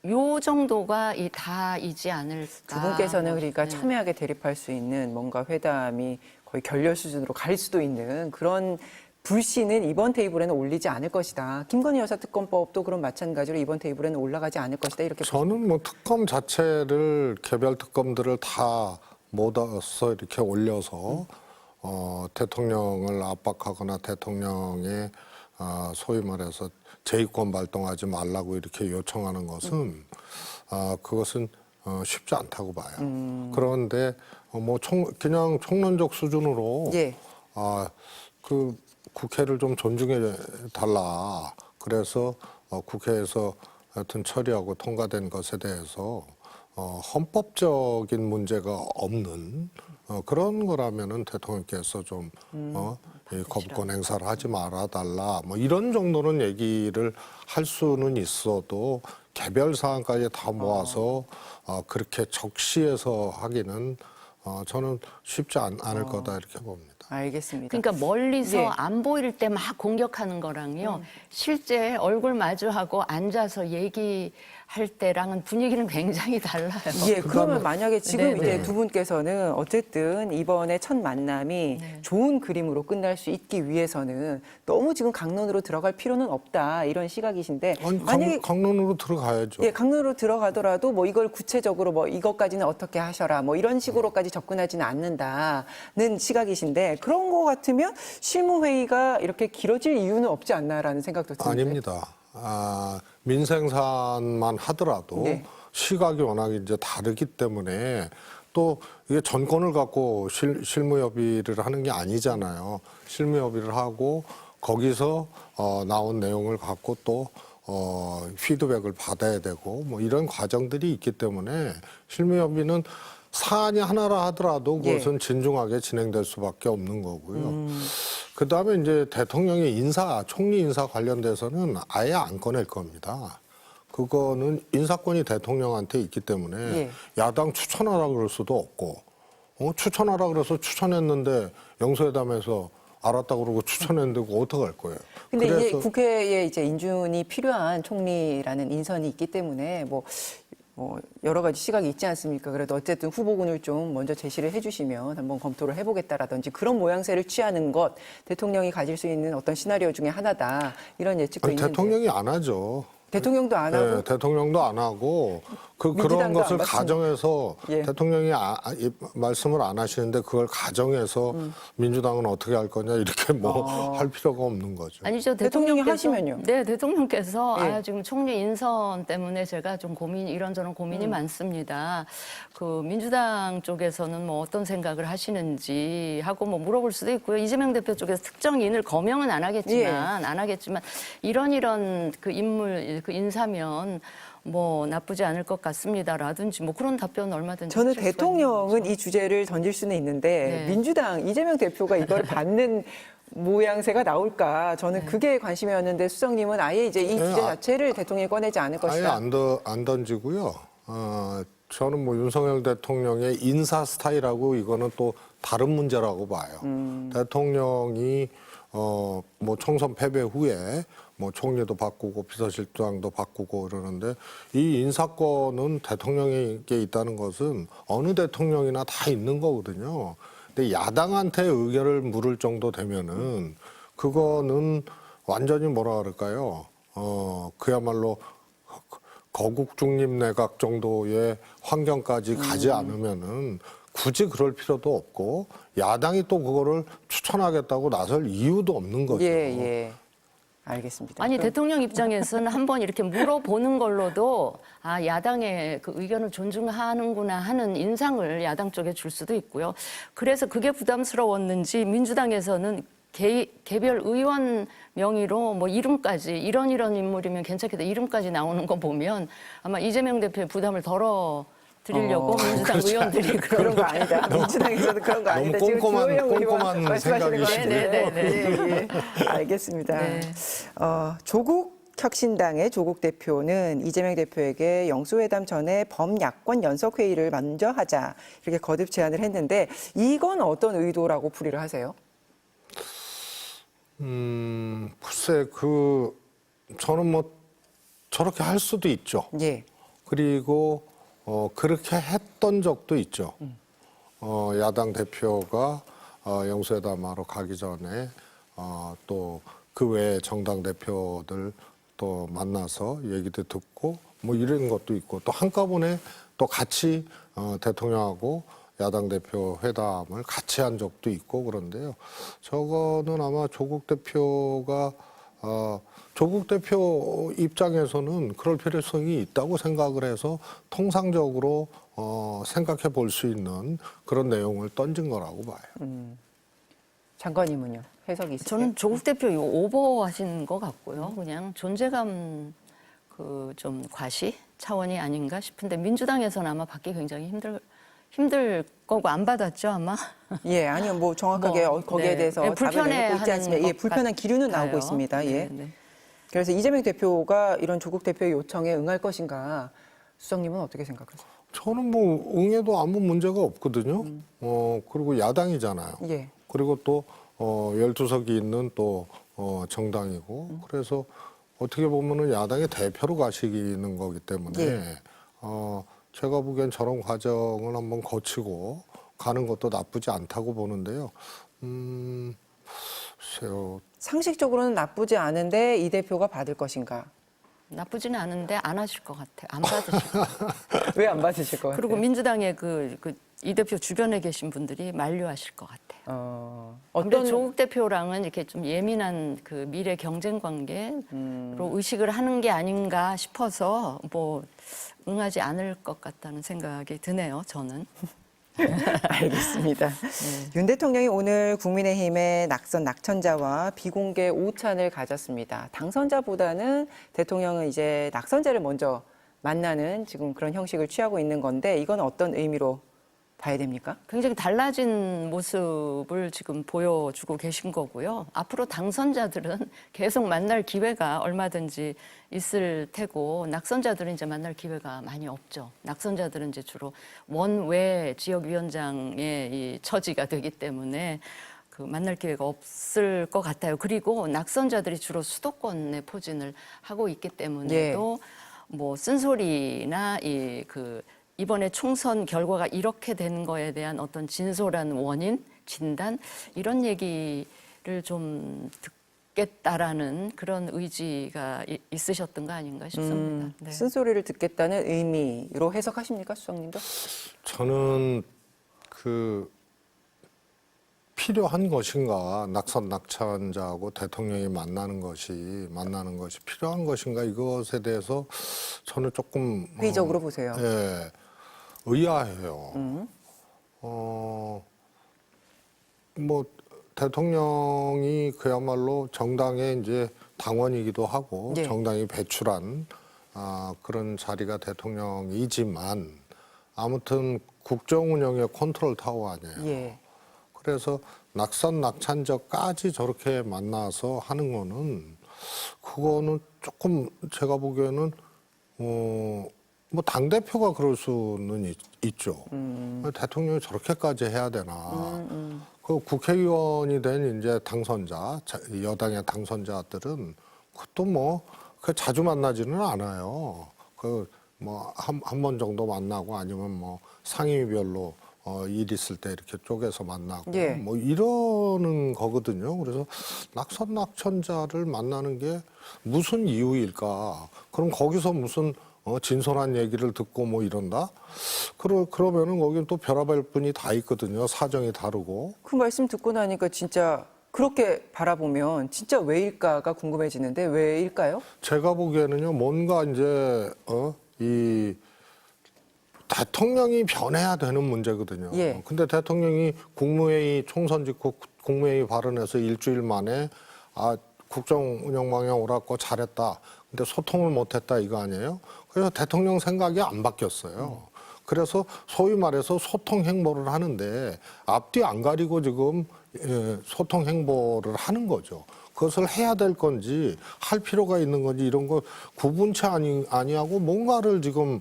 요 정도가 다이지 않을까. 두 분께서는 그러니까 네. 첨예하게 대립할 수 있는 뭔가 회담이 거의 결렬 수준으로 갈 수도 있는 그런 불씨는 이번 테이블에는 올리지 않을 것이다. 김건희 여사 특검법도 그런 마찬가지로 이번 테이블에는 올라가지 않을 것이다. 이렇게 저는 뭐 특검 자체를 개별 특검들을 다 모아서 이렇게 올려서 대통령을 압박하거나 대통령의 소위 말해서 제의권 발동하지 말라고 이렇게 요청하는 것은 그것은 쉽지 않다고 봐요. 그런데 뭐 그냥 총론적 수준으로 예. 그 국회를 좀 존중해 달라. 그래서 국회에서 하여튼 처리하고 통과된 것에 대해서 헌법적인 문제가 없는 그런 거라면은 대통령께서 좀 이 거부권 행사를 하지 말아 달라. 뭐 이런 정도는 얘기를 할 수는 있어도 개별 사안까지 다 모아서 그렇게 적시해서 하기는 저는 쉽지 않을 거다 이렇게 봅니다. 알겠습니다. 그러니까 멀리서 예. 안 보일 때 막 공격하는 거랑요. 실제 얼굴 마주하고 앉아서 얘기할 때랑은 분위기는 굉장히 달라요. 예, 그러면 만약에 지금 네, 이제 네. 두 분께서는 어쨌든 이번에 첫 만남이 좋은 그림으로 끝날 수 있기 위해서는 너무 지금 강론으로 들어갈 필요는 없다 이런 시각이신데 아니, 만약에 강론으로 들어가야죠. 예, 강론으로 들어가더라도 뭐 이걸 구체적으로 뭐 이것까지는 어떻게 하셔라 뭐 이런 식으로까지 접근하지는 않는다는 시각이신데 그런 거 같으면 실무회의가 이렇게 길어질 이유는 없지 않나라는 생각도 드는데. 아닙니다. 민생사안만 하더라도 네. 시각이 워낙 이제 다르기 때문에 또 이게 전권을 갖고 실무협의를 하는 게 아니잖아요. 실무협의를 하고 거기서 나온 내용을 갖고 또 피드백을 받아야 되고 뭐 이런 과정들이 있기 때문에 실무협의는 사안이 하나라 하더라도 그것은 진중하게 진행될 수밖에 없는 거고요. 그다음에 이제 대통령의 총리 인사 관련돼서는 아예 안 꺼낼 겁니다. 그거는 인사권이 대통령한테 있기 때문에 야당 추천하라 그럴 수도 없고 추천하라 그래서 추천했는데 영수회담에서 알았다 그러고 추천했는데 그거 어떡할 거예요. 근데 이게 국회에 이제 인준이 필요한 총리라는 인선이 있기 때문에 뭐 여러 가지 시각이 있지 않습니까? 그래도 어쨌든 후보군을 좀 먼저 제시를 해주시면 한번 검토를 해보겠다라든지 그런 모양새를 취하는 것 대통령이 가질 수 있는 어떤 시나리오 중에 하나다 이런 예측도 있는데 대통령이 안 하죠. 대통령도 안 하고 네, 대통령도 안 하고 그런 민주당도 것을 안 받습니다. 가정해서 예. 대통령이 말씀을 안 하시는데 그걸 가정해서 민주당은 어떻게 할 거냐 이렇게 뭐 할 필요가 없는 거죠. 아니죠. 대통령이 대통령께서- 하시면요? 네, 대통령께서 예. 지금 총리 인선 때문에 제가 좀 이런저런 고민이 많습니다. 그 민주당 쪽에서는 뭐 어떤 생각을 하시는지 하고 뭐 물어볼 수도 있고요. 이재명 대표 쪽에서 특정인을 거명은 안 하겠지만 이런 그 인물 그 인사면 뭐 나쁘지 않을 것 같습니다라든지 뭐 그런 답변은 얼마든지 저는 하실 수가 있는 대통령은 거죠. 이 주제를 던질 수는 있는데 네. 민주당 이재명 대표가 이걸 받는 모양새가 나올까 저는 그게 관심이었는데 수석님은 아예 이제 이 주제 자체를 대통령이 꺼내지 않을 아예 것이다. 안 던지고요. 저는 뭐 윤석열 대통령의 인사 스타일하고 이거는 또 다른 문제라고 봐요. 대통령이 뭐 총선 패배 후에 뭐 총리도 바꾸고 비서실장도 바꾸고 그러는데 이 인사권은 대통령에게 있다는 것은 어느 대통령이나 다 있는 거거든요. 근데 야당한테 의견을 물을 정도 되면은 그거는 완전히 뭐라 그럴까요? 그야말로 거국 중립 내각 정도의 환경까지 가지 않으면은 굳이 그럴 필요도 없고 야당이 또 그거를 추천하겠다고 나설 이유도 없는 거죠. 예, 예. 알겠습니다. 아니 그럼- 대통령 입장에서는 한번 이렇게 물어보는 걸로도 아 야당의 그 의견을 존중하는구나 하는 인상을 야당 쪽에 줄 수도 있고요. 그래서 그게 부담스러웠는지 민주당에서는 개별 의원 명의로 뭐 이름까지 이런 인물이면 괜찮겠다 이름까지 나오는 거 보면 아마 이재명 대표의 부담을 덜어 드리려고 민주당 의원들이 그런 거 아니다. 민주당에서도 그런 거 아니다. 너무 지금 주호영 의원 꼼꼼한 말씀하시는 거 생각이시네요. 같은데요. 네, 예, 예. 알겠습니다. 네. 조국 혁신당의 조국 대표는 이재명 대표에게 영수회담 전에 범야권 연석회의를 먼저 하자 이렇게 거듭 제안을 했는데 이건 어떤 의도라고 풀이를 하세요? 글쎄 저는 뭐 저렇게 할 수도 있죠. 예. 그리고 그렇게 했던 적도 있죠. 야당 대표가 영수회담하러 가기 전에 또 그 외에 정당 대표들 또 만나서 얘기도 듣고 뭐 이런 것도 있고 또 한꺼번에 또 같이 대통령하고 야당 대표 회담을 같이 한 적도 있고 그런데요. 저거는 아마 조국 대표가 조국 대표 입장에서는 그럴 필요성이 있다고 생각을 해서 통상적으로 생각해 볼 수 있는 그런 내용을 던진 거라고 봐요. 장관님은요? 해석이 있으세요? 저는 조국 대표 이거 오버하신 것 같고요. 그냥 존재감 좀 과시 차원이 아닌가 싶은데 민주당에서는 아마 받기 굉장히 힘들 거고 안 받았죠 아마. 예, 아니요, 뭐 정확하게 뭐, 거기에 네. 대해서 네, 답을 내놓고 있지 불편해하는 않습니다. 예, 것 불편한 기류는 나오고 같아요. 있습니다. 예. 네, 네. 그래서 이재명 대표가 이런 조국 대표의 요청에 응할 것인가, 수석님은 어떻게 생각하세요? 저는 뭐 응해도 아무 문제가 없거든요. 그리고 야당이잖아요. 예. 그리고 또 12석이 있는 또 정당이고 그래서 어떻게 보면은 야당의 대표로 가시는 거기 때문에 예. 제가 보기엔 저런 과정을 한번 거치고 가는 것도 나쁘지 않다고 보는데요. 글쎄요. 상식적으로는 나쁘지 않은데 이 대표가 받을 것인가? 나쁘지는 않은데 안 하실 것 같아요. 안 받으실 것 같아요. 왜 안 받으실 것 같아요? 그리고 민주당의 이 대표 주변에 계신 분들이 만류하실 것 같아요. 근데 어떤 조국 대표랑은 이렇게 좀 예민한 그 미래 경쟁 관계로 의식을 하는 게 아닌가 싶어서 뭐 응하지 않을 것 같다는 생각이 드네요. 저는. 알겠습니다. 윤 대통령이 오늘 국민의힘의 낙선자와 비공개 오찬을 가졌습니다. 당선자보다는 대통령은 이제 낙선자를 먼저 만나는 지금 그런 형식을 취하고 있는 건데 이건 어떤 의미로 봐야 됩니까? 굉장히 달라진 모습을 지금 보여주고 계신 거고요. 앞으로 당선자들은 계속 만날 기회가 얼마든지 있을 테고 낙선자들은 이제 만날 기회가 많이 없죠. 낙선자들은 이제 주로 원외 지역위원장의 이 처지가 되기 때문에 그 만날 기회가 없을 것 같아요. 그리고 낙선자들이 주로 수도권에 포진을 하고 있기 때문에도 뭐 쓴소리나 이번에 총선 결과가 이렇게 된 거에 대한 어떤 진솔한 원인, 진단 이런 얘기를 좀 듣겠다라는 그런 의지가 있으셨던 거 아닌가 싶습니다. 네. 쓴소리를 듣겠다는 의미로 해석하십니까, 수석님도? 저는 필요한 것인가 낙선자하고 대통령이 만나는 것이 필요한 것인가 이것에 대해서 저는 조금 회의적으로 보세요. 예, 의아해요. 뭐 대통령이 그야말로 정당의 이제 당원이기도 하고 예. 정당이 배출한 그런 자리가 대통령이지만 아무튼 국정 운영의 컨트롤 타워 아니에요. 예. 그래서 낙선자까지 저렇게 만나서 하는 거는 그거는 조금 제가 보기에는 뭐 당대표가 그럴 수는 있죠. 대통령이 저렇게까지 해야 되나. 그 국회의원이 된 이제 당선자, 여당의 당선자들은 그것도 뭐, 그 자주 만나지는 않아요. 그 뭐, 한 번 정도 만나고 아니면 뭐 상임위별로 일 있을 때 이렇게 쪼개서 만나고 예. 뭐 이러는 거거든요. 그래서 낙천자를 만나는 게 무슨 이유일까? 그럼 거기서 무슨 진솔한 얘기를 듣고 뭐 이런다? 그러면은 거기는 또 별의별 분이 다 있거든요. 사정이 다르고. 그 말씀 듣고 나니까 진짜 그렇게 바라보면 진짜 왜일까가 궁금해지는데 왜일까요? 제가 보기에는요, 뭔가 이제, 이 대통령이 변해야 되는 문제거든요. 예. 근데 대통령이 국무회의 총선 직후 국무회의 발언에서 일주일 만에 국정 운영 방향 옳았고 잘했다. 근데 소통을 못했다 이거 아니에요? 그래서 대통령 생각이 안 바뀌었어요. 그래서 소위 말해서 소통 행보를 하는데 앞뒤 안 가리고 지금 소통 행보를 하는 거죠. 그것을 해야 될 건지 할 필요가 있는 건지 이런 거 구분치 아니하고 뭔가를 지금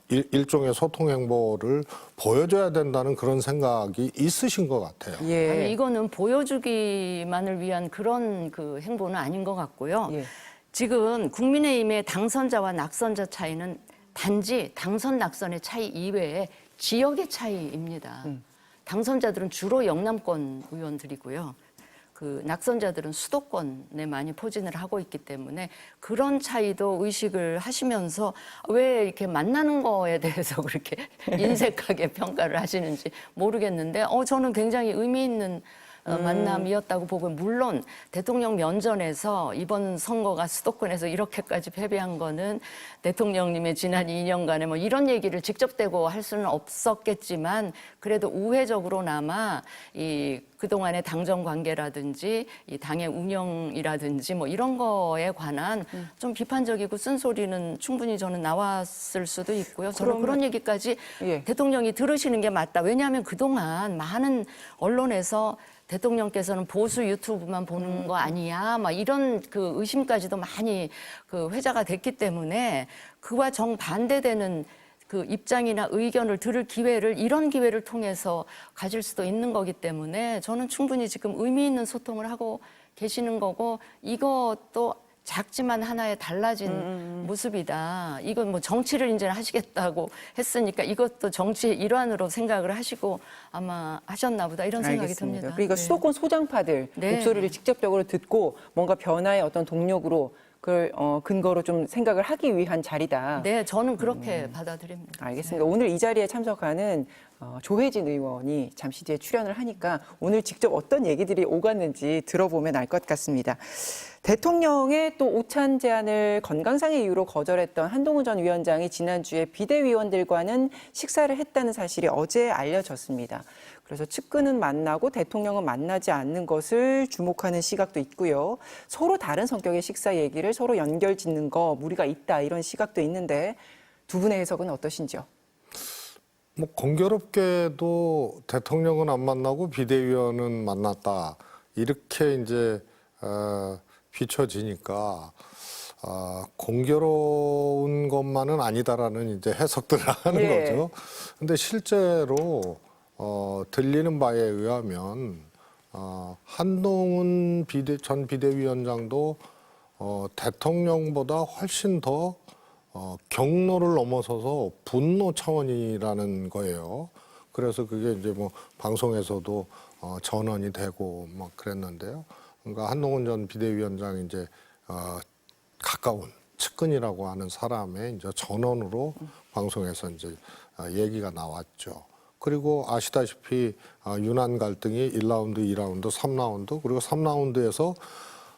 일종의 소통 행보를 보여줘야 된다는 그런 생각이 있으신 것 같아요. 예. 아니, 이거는 보여주기만을 위한 그런 그 행보는 아닌 것 같고요. 예. 지금 국민의힘의 당선자와 낙선자 차이는 단지 당선 낙선의 차이 이외에 지역의 차이입니다. 당선자들은 주로 영남권 의원들이고요. 그 낙선자들은 수도권에 많이 포진을 하고 있기 때문에 그런 차이도 의식을 하시면서 왜 이렇게 만나는 거에 대해서 그렇게 인색하게 평가를 하시는지 모르겠는데 저는 굉장히 의미 있는 만남이었다고 보고, 물론 대통령 면전에서 이번 선거가 수도권에서 이렇게까지 패배한 거는 대통령님의 지난 2년간에 뭐 이런 얘기를 직접 대고 할 수는 없었겠지만 그래도 우회적으로나마 이 그동안의 당정 관계라든지 이 당의 운영이라든지 뭐 이런 거에 관한 좀 비판적이고 쓴소리는 충분히 저는 나왔을 수도 있고요. 저는 그런 얘기까지 예. 대통령이 들으시는 게 맞다. 왜냐하면 그동안 많은 언론에서 대통령께서는 보수 유튜브만 보는 거 아니야? 막 이런 그 의심까지도 많이 그 회자가 됐기 때문에 그와 정반대되는 그 입장이나 의견을 들을 기회를 이런 기회를 통해서 가질 수도 있는 거기 때문에 저는 충분히 지금 의미 있는 소통을 하고 계시는 거고, 이것도 작지만 하나의 달라진 모습이다. 이건 뭐 정치를 이제 하시겠다고 했으니까 이것도 정치의 일환으로 생각을 하시고 아마 하셨나 보다 이런 생각이 알겠습니다. 듭니다. 그러니까 네. 수도권 소장파들 네. 목소리를 직접적으로 듣고 뭔가 변화의 어떤 동력으로 그걸 근거로 좀 생각을 하기 위한 자리다. 네, 저는 그렇게 받아들입니다. 알겠습니다. 오늘 이 자리에 참석하는 조혜진 의원이 잠시 뒤에 출연을 하니까 오늘 직접 어떤 얘기들이 오갔는지 들어보면 알 것 같습니다. 대통령의 또 오찬 제안을 건강상의 이유로 거절했던 한동훈 전 위원장이 지난주에 비대위원들과는 식사를 했다는 사실이 어제 알려졌습니다. 그래서 측근은 만나고 대통령은 만나지 않는 것을 주목하는 시각도 있고요. 서로 다른 성격의 식사 얘기를 서로 연결 짓는 거 무리가 있다 이런 시각도 있는데 두 분의 해석은 어떠신지요? 뭐 공교롭게도 대통령은 안 만나고 비대위원은 만났다 이렇게 이제 비춰지니까 공교로운 것만은 아니다라는 이제 해석들을 하는 예. 거죠. 근데 실제로 들리는 바에 의하면 한동훈 전 비대위원장도 대통령보다 훨씬 더 경로를 넘어서서 분노 차원이라는 거예요. 그래서 그게 이제 뭐 방송에서도 전언이 되고 막 그랬는데요. 그러니까 한동훈 전 비대위원장이 이제 가까운 측근이라고 하는 사람의 이제 전언으로 방송에서 이제 얘기가 나왔죠. 그리고 아시다시피 유난 갈등이 1라운드, 2라운드, 3라운드 그리고 3라운드에서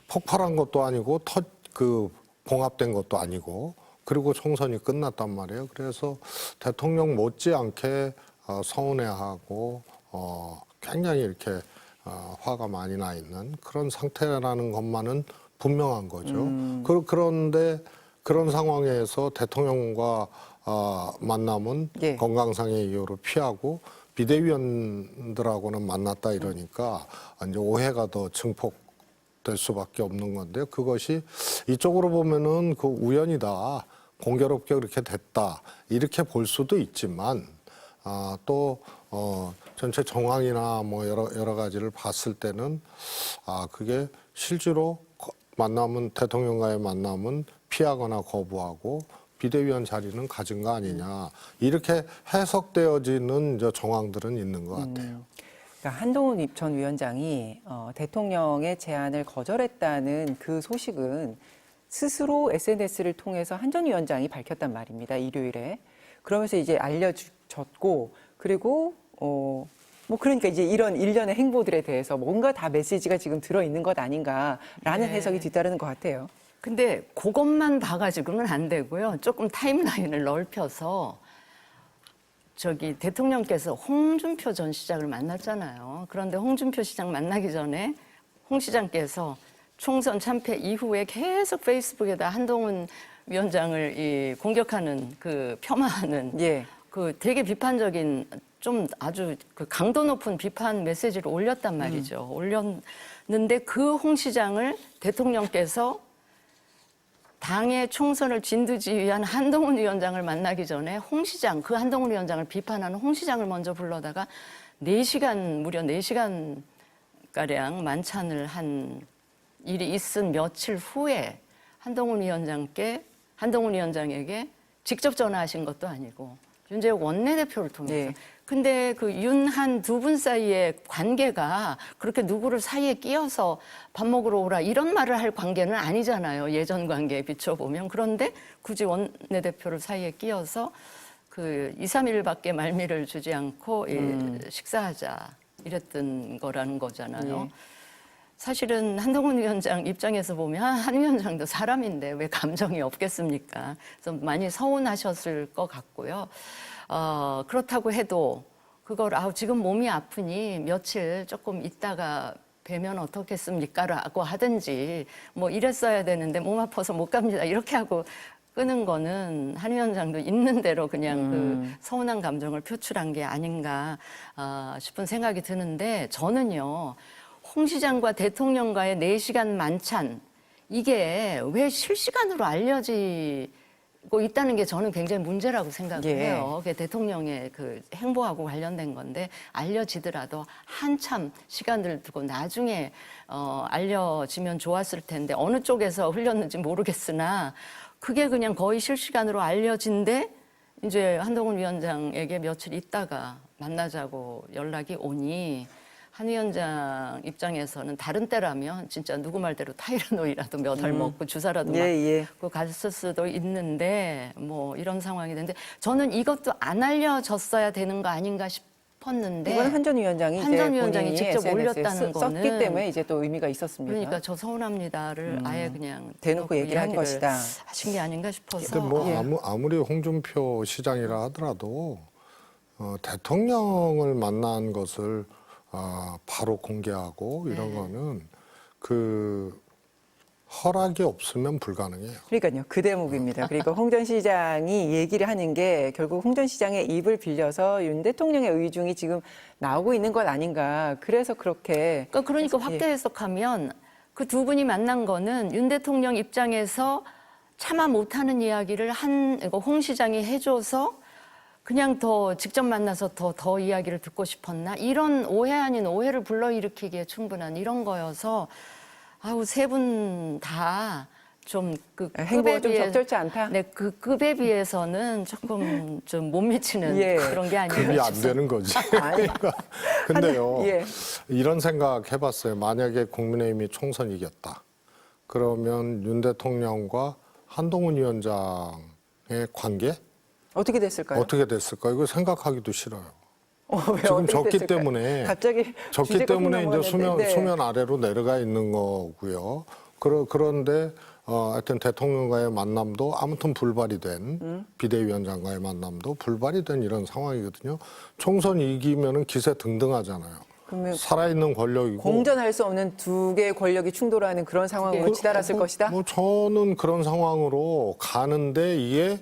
폭발한 것도 아니고 봉합된 것도 아니고 그리고 총선이 끝났단 말이에요. 그래서 대통령 못지않게 서운해하고 굉장히 이렇게 화가 많이 나 있는 그런 상태라는 것만은 분명한 거죠. 그런데 그런 상황에서 대통령과 만남은 예. 건강상의 이유로 피하고 비대위원들하고는 만났다 이러니까 이제 오해가 더 증폭될 수밖에 없는 건데요. 그것이 이쪽으로 보면은 그 우연이다. 공교롭게 그렇게 됐다 이렇게 볼 수도 있지만 또 전체 정황이나 뭐 여러 가지를 봤을 때는 그게 실제로 대통령과의 만남은 피하거나 거부하고 비대위원 자리는 가진 거 아니냐 이렇게 해석되어지는 이제 정황들은 있는 것 같아요. 그러니까 한동훈 전 위원장이 대통령의 제안을 거절했다는 그 소식은 스스로 SNS를 통해서 한 전 위원장이 밝혔단 말입니다. 일요일에. 그러면서 이제 알려졌고 그리고 뭐 그러니까 이제 이런 일련의 행보들에 대해서 뭔가 다 메시지가 지금 들어있는 것 아닌가라는 해석이 뒤따르는 것 같아요. 근데 그것만 봐가지고는 안 되고요. 조금 타임라인을 넓혀서 대통령께서 홍준표 전 시장을 만났잖아요. 그런데 홍준표 시장 만나기 전에 홍 시장께서 총선 참패 이후에 계속 페이스북에다 한동훈 위원장을 공격하는 폄하하는 예. 되게 비판적인 좀 아주 강도 높은 비판 메시지를 올렸단 말이죠. 올렸는데 그 홍 시장을 대통령께서 당의 총선을 진두지휘한 한동훈 위원장을 만나기 전에 그 한동훈 위원장을 비판하는 홍 시장을 먼저 불러다가 4시간, 무려 4시간가량 만찬을 한 일이 있은 며칠 후에 한동훈 위원장에게 직접 전화하신 것도 아니고 윤재욱 원내대표를 통해서. 네. 근데 윤한 두 분 사이의 관계가 그렇게 누구를 사이에 끼어서 밥 먹으러 오라 이런 말을 할 관계는 아니잖아요. 예전 관계에 비춰보면. 그런데 굳이 원내대표를 사이에 끼어서 2, 3일밖에 말미를 주지 않고 식사하자 이랬던 거라는 거잖아요. 네. 사실은 한동훈 위원장 입장에서 보면 한 위원장도 사람인데 왜 감정이 없겠습니까? 그래서 많이 서운하셨을 것 같고요. 그렇다고 해도 그걸 지금 몸이 아프니 며칠 조금 있다가 뵈면 어떻겠습니까? 라고 하든지 뭐 이랬어야 되는데 몸 아파서 못 갑니다. 이렇게 하고 끄는 거는 한 위원장도 있는 대로 그냥 서운한 감정을 표출한 게 아닌가 싶은 생각이 드는데 저는요. 홍 시장과 대통령과의 4시간 만찬 이게 왜 실시간으로 알려지고 있다는 게 저는 굉장히 문제라고 생각을 해요. 그게 대통령의 행보하고 관련된 건데 알려지더라도 한참 시간을 두고 나중에 알려지면 좋았을 텐데 어느 쪽에서 흘렸는지 모르겠으나 그게 그냥 거의 실시간으로 알려진데 이제 한동훈 위원장에게 며칠 있다가 만나자고 연락이 오니 한 위원장 입장에서는 다른 때라면 진짜 누구 말대로 타이레놀이라도 몇 알 먹고 주사라도 맞고 갔을 수도 있는데 뭐 이런 상황이 됐는데 저는 이것도 안 알려졌어야 되는 거 아닌가 싶었는데 이건 한 전 위원장이 직접 SNS에 올렸다는 거는 썼기 때문에 이제 또 의미가 있었습니다. 그러니까 저 서운합니다를 아예 그냥 대놓고 얘기를 한 것이다. 하신 게 아닌가 싶어서. 근데 뭐 아무리 홍준표 시장이라 하더라도 대통령을 만난 것을 바로 공개하고 이런 거는 허락이 없으면 불가능해요. 그러니까요. 그 대목입니다. 그리고 홍 전 시장이 얘기를 하는 게 결국 홍 전 시장의 입을 빌려서 윤 대통령의 의중이 지금 나오고 있는 것 아닌가. 그래서 그렇게. 그러니까 확대 해석하면 그 두 분이 만난 거는 윤 대통령 입장에서 차마 못하는 이야기를 홍 시장이 해줘서 그냥 더 직접 만나서 더 이야기를 듣고 싶었나? 이런 오해 아닌 오해를 불러일으키기에 충분한 이런 거여서 세 분 다 좀 행보가 좀 적절치 않다. 네, 그 급에 비해서는 조금 좀 못 미치는 그런 게 아닌가 급이 안 싶습니다. 되는 거지. 그러니까. 근데요, 이런 생각 해봤어요. 만약에 국민의힘이 총선 이겼다. 그러면 윤 대통령과 한동훈 위원장의 관계? 어떻게 됐을까요? 어떻게 됐을까요? 이거 생각하기도 싫어요. 왜 지금 어떻게 졌기 됐을까요? 때문에 갑자기 졌기 때문에 이제 넘어갔는데, 수면 아래로 내려가 있는 거고요. 그런데 하여튼 대통령과의 만남도 아무튼 불발이 된 비대위원장과의 만남도 불발이 된 이런 상황이거든요. 총선 이기면은 기세 등등하잖아요. 그러면 살아있는 권력이고 공전할 수 없는 두 개의 권력이 충돌하는 그런 상황으로 치달았을 것이다. 뭐 저는 그런 상황으로 가는데 이게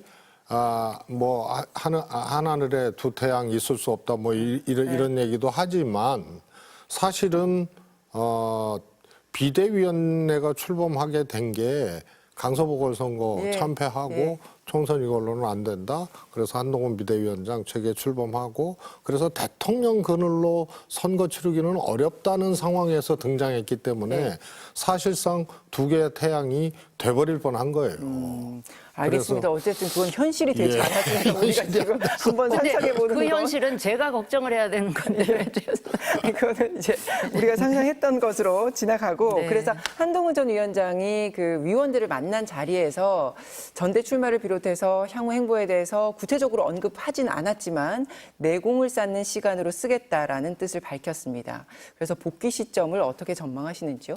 하늘에 두 태양 있을 수 없다 뭐 이런 얘기도 하지만 사실은 비대위원회가 출범하게 된 게 강서보궐선거 참패하고 총선 이걸로는 안 된다. 그래서 한동훈 비대위원장 책에 출범하고 그래서 대통령 그늘로 선거 치르기는 어렵다는 상황에서 등장했기 때문에 사실상 두 개의 태양이 돼버릴 뻔한 거예요. 알겠습니다. 어쨌든 그건 현실이 되지 예. 않았으니까 우리가 지금 한번 상상해보는 그 건 현실은 제가 걱정을 해야 되는 건데 왜 그거는 이제 우리가 상상했던 것으로 지나가고 네. 그래서 한동훈 전 위원장이 그 위원들을 만난 자리에서 전대 출마를 비롯해서 향후 행보에 대해서 구체적으로 언급하진 않았지만 내공을 쌓는 시간으로 쓰겠다라는 뜻을 밝혔습니다. 그래서 복귀 시점을 어떻게 전망하시는지요?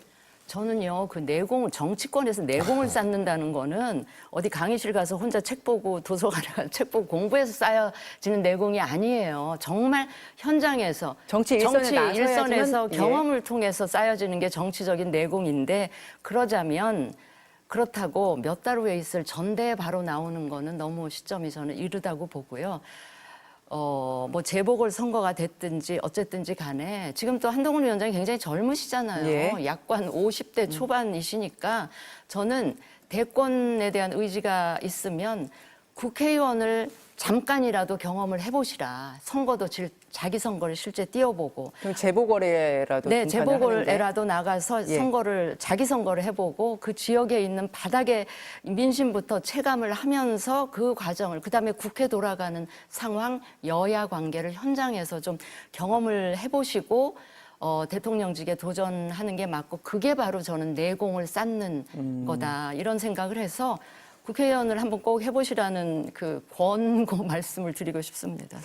저는요, 그 내공, 정치권에서 내공을 쌓는다는 거는 어디 강의실 가서 혼자 책 보고 도서관에 가서 책 보고 공부해서 쌓여지는 내공이 아니에요. 정말 현장에서 정치 일선에 일선에서 나서야지만, 예. 경험을 통해서 쌓여지는 게 정치적인 내공인데 그러자면 그렇다고 몇 달 후에 있을 전대에 바로 나오는 거는 너무 시점이 저는 이르다고 보고요. 뭐 재보궐 선거가 됐든지 어쨌든지 간에 지금 또 한동훈 위원장이 굉장히 젊으시잖아요. 예. 약관 50대 초반이시니까 저는 대권에 대한 의지가 있으면 국회의원을 잠깐이라도 경험을 해보시라. 선거도 자기 선거를 실제 뛰어보고. 그럼 재보궐에라도 네, 등판을 하는데. 재보궐에라도 나가서 예. 자기 선거를 해보고 그 지역에 있는 바닥의 민심부터 체감을 하면서 그 과정을 그다음에 국회 돌아가는 상황, 여야 관계를 현장에서 좀 경험을 해보시고 대통령직에 도전하는 게 맞고 그게 바로 저는 내공을 쌓는 거다 이런 생각을 해서 국회의원을 한번 꼭 해보시라는 그 권고 말씀을 드리고 싶습니다.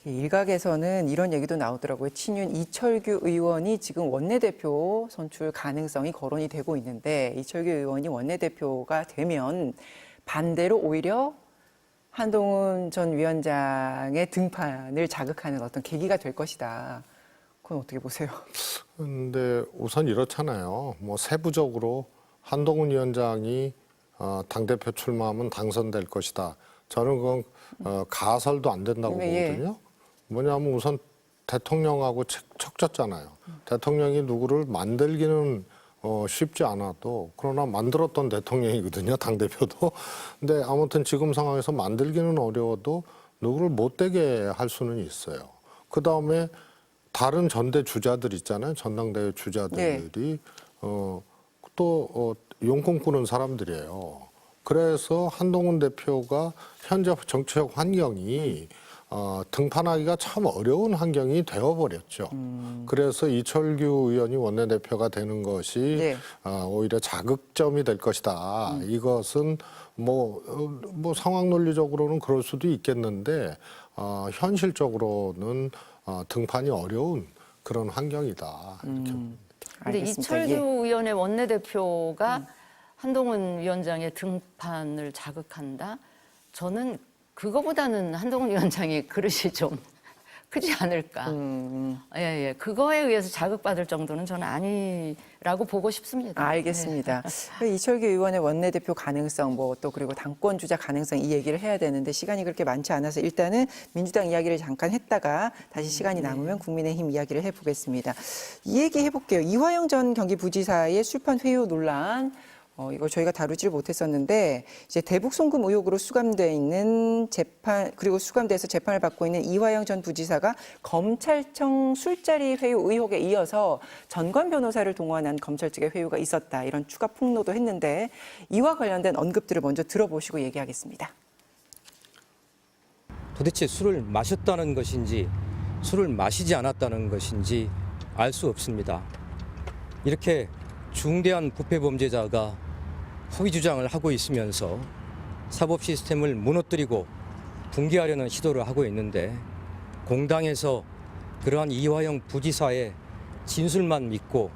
일각에서는 이런 얘기도 나오더라고요. 친윤 이철규 의원이 지금 원내대표 선출 가능성이 거론이 되고 있는데 이철규 의원이 원내대표가 되면 반대로 오히려 한동훈 전 위원장의 등판을 자극하는 어떤 계기가 될 것이다. 그건 어떻게 보세요? 근데 우선 이렇잖아요. 뭐 세부적으로 한동훈 위원장이 당대표 출마하면 당선될 것이다. 저는 그건 가설도 안 된다고 예. 보거든요. 뭐냐면 우선 대통령하고 척졌잖아요. 대통령이 누구를 만들기는 쉽지 않아도 그러나 만들었던 대통령이거든요. 당대표도. 근데 아무튼 지금 상황에서 만들기는 어려워도 누구를 못 되게 할 수는 있어요. 그다음에 다른 전대 주자들 있잖아요. 전당대회 주자들이 또 용건 꾸는 사람들이에요. 그래서 한동훈 대표가 현재 정치적 환경이 등판하기가 참 어려운 환경이 되어버렸죠. 그래서 이철규 의원이 원내대표가 되는 것이 네. 오히려 자극점이 될 것이다. 이것은 뭐 상황 논리적으로는 그럴 수도 있겠는데 현실적으로는 등판이 어려운 그런 환경이다. 이렇게 근데 알겠습니다. 이철규 예. 의원의 원내대표가 한동훈 위원장의 등판을 자극한다? 저는 그거보다는 한동훈 위원장의 그릇이 좀 크지 않을까. 예. 그거에 의해서 자극받을 정도는 저는 아니라고 보고 싶습니다. 알겠습니다. 이철규 의원의 원내대표 가능성, 뭐 또 그리고 당권 주자 가능성 이 얘기를 해야 되는데 시간이 그렇게 많지 않아서 일단은 민주당 이야기를 잠깐 했다가 다시 시간이 남으면 국민의힘 이야기를 해보겠습니다. 이 얘기 해볼게요. 이화영 전 경기부지사의 술판 회유 논란. 이걸 저희가 다루지를 못했었는데 이제 대북 송금 의혹으로 수감돼 있는 재판 그리고 수감돼서 재판을 받고 있는 이화영 전 부지사가 검찰청 술자리 회유 의혹에 이어서 전관 변호사를 동원한 검찰 측의 회유가 있었다 이런 추가 폭로도 했는데 이와 관련된 언급들을 먼저 들어보시고 얘기하겠습니다. 도대체 술을 마셨다는 것인지 술을 마시지 않았다는 것인지 알 수 없습니다. 이렇게 중대한 부패 범죄자가 허위 주장을 하고 있으면서 사법 시스템을 무너뜨리고 붕괴하려는 시도를 하고 있는데 공당에서 그러한 이화영 부지사의 진술만 믿고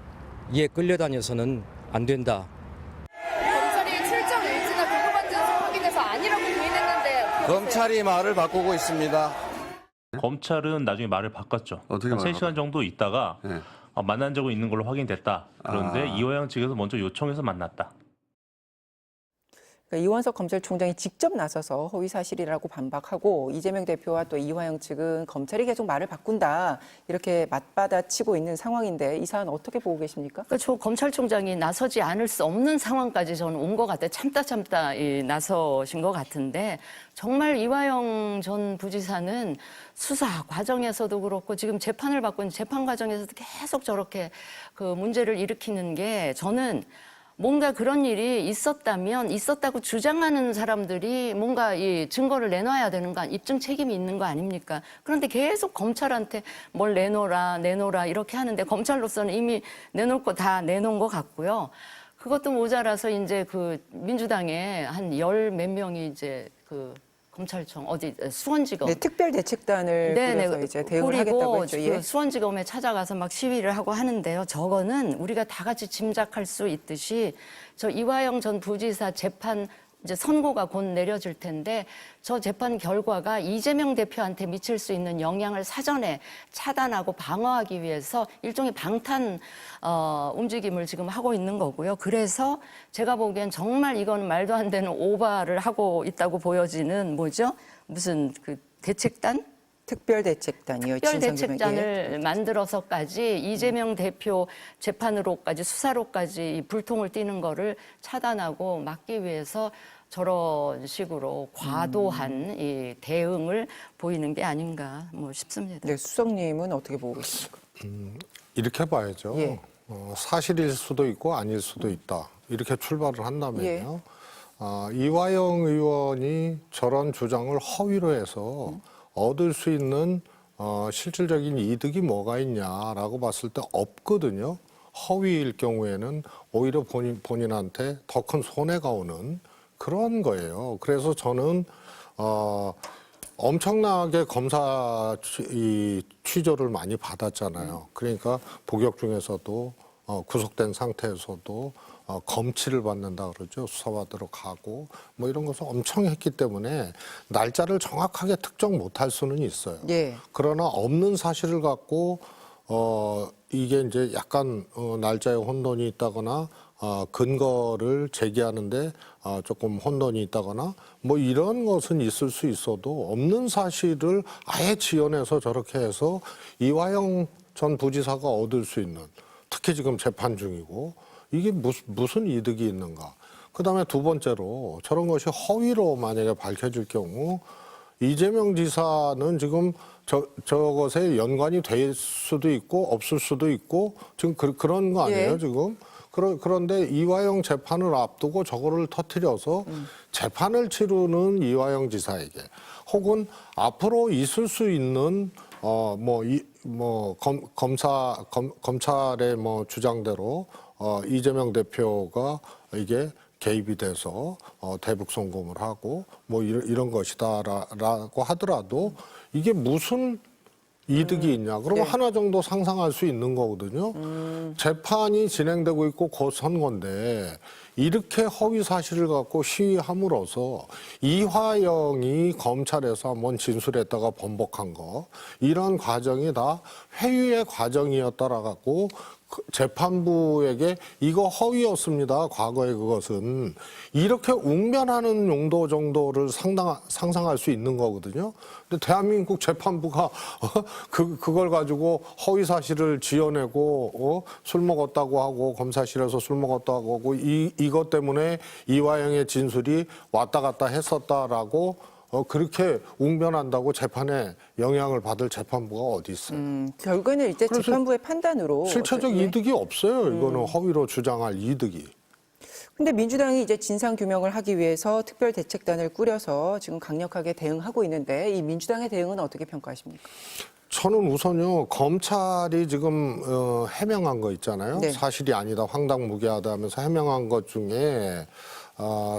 이에 끌려다녀서는 안 된다. 검찰이 출정 일지나 그거 같은 확인해서 아니라고 부인했는데 어떻게 검찰이 말을 바꾸고 있습니다. 검찰은 나중에 말을 바꿨죠. 어떻게 한 말을 3시간 정도 있다가 네. 만난 적은 있는 걸로 확인됐다. 그런데 이화영 측에서 먼저 요청해서 만났다. 그러니까 이원석 검찰총장이 직접 나서서 허위 사실이라고 반박하고 이재명 대표와 또 이화영 측은 검찰이 계속 말을 바꾼다 이렇게 맞받아치고 있는 상황인데 이 사안 어떻게 보고 계십니까? 그러니까 저 검찰총장이 나서지 않을 수 없는 상황까지 저는 온 것 같아요. 참다 나서신 것 같은데 정말 이화영 전 부지사는 수사 과정에서도 그렇고 지금 재판을 받고 있는 재판 과정에서도 계속 저렇게 그 문제를 일으키는 게 저는 뭔가 그런 일이 있었다면 있었다고 주장하는 사람들이 뭔가 이 증거를 내놔야 되는 거 입증 책임이 있는 거 아닙니까? 그런데 계속 검찰한테 뭘 내놓으라 이렇게 하는데 검찰로서는 이미 내놓을 거 다 내놓은 것 같고요. 그것도 모자라서 이제 그 민주당에 한 열 몇 명이 이제 그 검찰청 어디 수원지검 네, 특별대책단을 꾸려서 이제 대응을 하겠다고 했죠. 예. 그 수원지검에 찾아가서 막 시위를 하고 하는데요. 저거는 우리가 다 같이 짐작할 수 있듯이 저 이화영 전 부지사 재판 이제 선고가 곧 내려질 텐데 저 재판 결과가 이재명 대표한테 미칠 수 있는 영향을 사전에 차단하고 방어하기 위해서 일종의 방탄 움직임을 지금 하고 있는 거고요. 그래서 제가 보기엔 정말 이건 말도 안 되는 오바를 하고 있다고 보여지는 뭐죠? 무슨 그 대책단? 특별대책단이요. 특별대책단을 만들어서까지 이재명 대표 재판으로까지 수사로까지 이 불통을 띠는 거를 차단하고 막기 위해서 저런 식으로 과도한 이 대응을 보이는 게 아닌가 뭐 싶습니다. 네, 수석님은 어떻게 보고 계십니까? 이렇게 봐야죠. 예. 사실일 수도 있고 아닐 수도 있다. 이렇게 출발을 한다면요. 이화영 의원이 저런 주장을 허위로 해서 얻을 수 있는 실질적인 이득이 뭐가 있냐라고 봤을 때 없거든요. 허위일 경우에는 오히려 본인한테 더 큰 손해가 오는 그런 거예요. 그래서 저는 엄청나게 검사 취조를 많이 받았잖아요. 그러니까 복역 중에서도 구속된 상태에서도 검치를 받는다 그러죠. 수사받으러 가고 뭐 이런 것을 엄청 했기 때문에 날짜를 정확하게 특정 못할 수는 있어요. 예. 그러나 없는 사실을 갖고 이게 이제 약간 날짜에 혼돈이 있다거나 근거를 제기하는데 조금 혼돈이 있다거나 뭐 이런 것은 있을 수 있어도 없는 사실을 아예 지어내서 저렇게 해서 이화영 전 부지사가 얻을 수 있는 특히 지금 재판 중이고 이게 무슨 이득이 있는가. 그다음에 두 번째로 저런 것이 허위로 만약에 밝혀질 경우 이재명 지사는 지금 저것에 연관이 될 수도 있고 없을 수도 있고 지금 그런 거 아니에요, 예. 지금? 그런데 이화영 재판을 앞두고 저거를 터뜨려서 재판을 치르는 이화영 지사에게 혹은 앞으로 있을 수 있는 검찰의 뭐 주장대로 이재명 대표가 이게 개입이 돼서 대북 송금을 하고 뭐 이런 것이다라고 하더라도 이게 무슨 이득이 있냐? 그러면 네. 하나 정도 상상할 수 있는 거거든요. 재판이 진행되고 있고 곧 선고인데 이렇게 허위 사실을 갖고 시위함으로써 이화영이 검찰에서 한번 진술했다가 번복한 거 이런 과정이 다 회유의 과정이었다라고 재판부에게 이거 허위였습니다. 과거에 그것은 이렇게 웅변하는 용도 정도를 상상할 수 있는 거거든요. 근데 대한민국 재판부가 그걸 가지고 허위 사실을 지어내고 술 먹었다고 하고 검사실에서 술 먹었다고 하고 이것 때문에 이화영의 진술이 왔다 갔다 했었다라고 그렇게 웅변한다고 재판에 영향을 받을 재판부가 어디 있어요? 결국에는 이제 그래서 재판부의 판단으로 실체적 예. 이득이 없어요. 이거는 허위로 주장할 이득이. 근데 민주당이 이제 진상 규명을 하기 위해서 특별대책단을 꾸려서 지금 강력하게 대응하고 있는데 이 민주당의 대응은 어떻게 평가하십니까? 저는 우선요 검찰이 지금 해명한 거 있잖아요. 네. 사실이 아니다, 황당무계하다 하면서 해명한 것 중에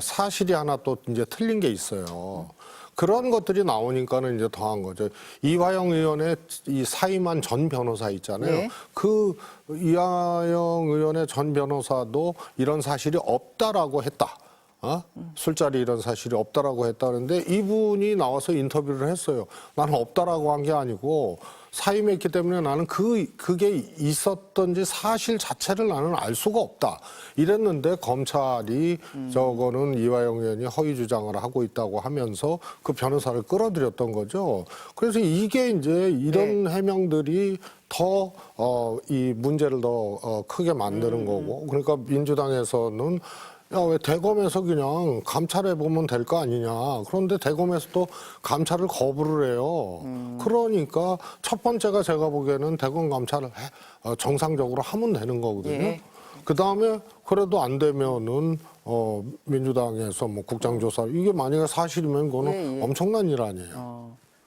사실이 하나 또 이제 틀린 게 있어요. 그런 것들이 나오니까는 이제 더한 거죠. 이화영 의원의 이 사임한 전 변호사 있잖아요. 네. 그 이화영 의원의 전 변호사도 이런 사실이 없다라고 했다. 술자리 이런 사실이 없다라고 했다는데 이분이 나와서 인터뷰를 했어요. 나는 없다라고 한 게 아니고 사임했기 때문에 나는 그게 있었던지 사실 자체를 나는 알 수가 없다. 이랬는데 검찰이 저거는 이화영 의원이 허위 주장을 하고 있다고 하면서 그 변호사를 끌어들였던 거죠. 그래서 이게 이제 이런 해명들이 더 이 문제를 더 크게 만드는 거고, 그러니까 민주당에서는 야, 왜 대검에서 그냥 감찰해 보면 될 거 아니냐. 그런데 대검에서도 감찰을 거부를 해요. 그러니까 첫 번째가 제가 보기에는 대검 감찰을 정상적으로 하면 되는 거거든요. 예. 그 다음에 그래도 안 되면은 민주당에서 뭐 국장조사 이게 만약에 사실이면 그거는 예, 예. 엄청난 일 아니에요.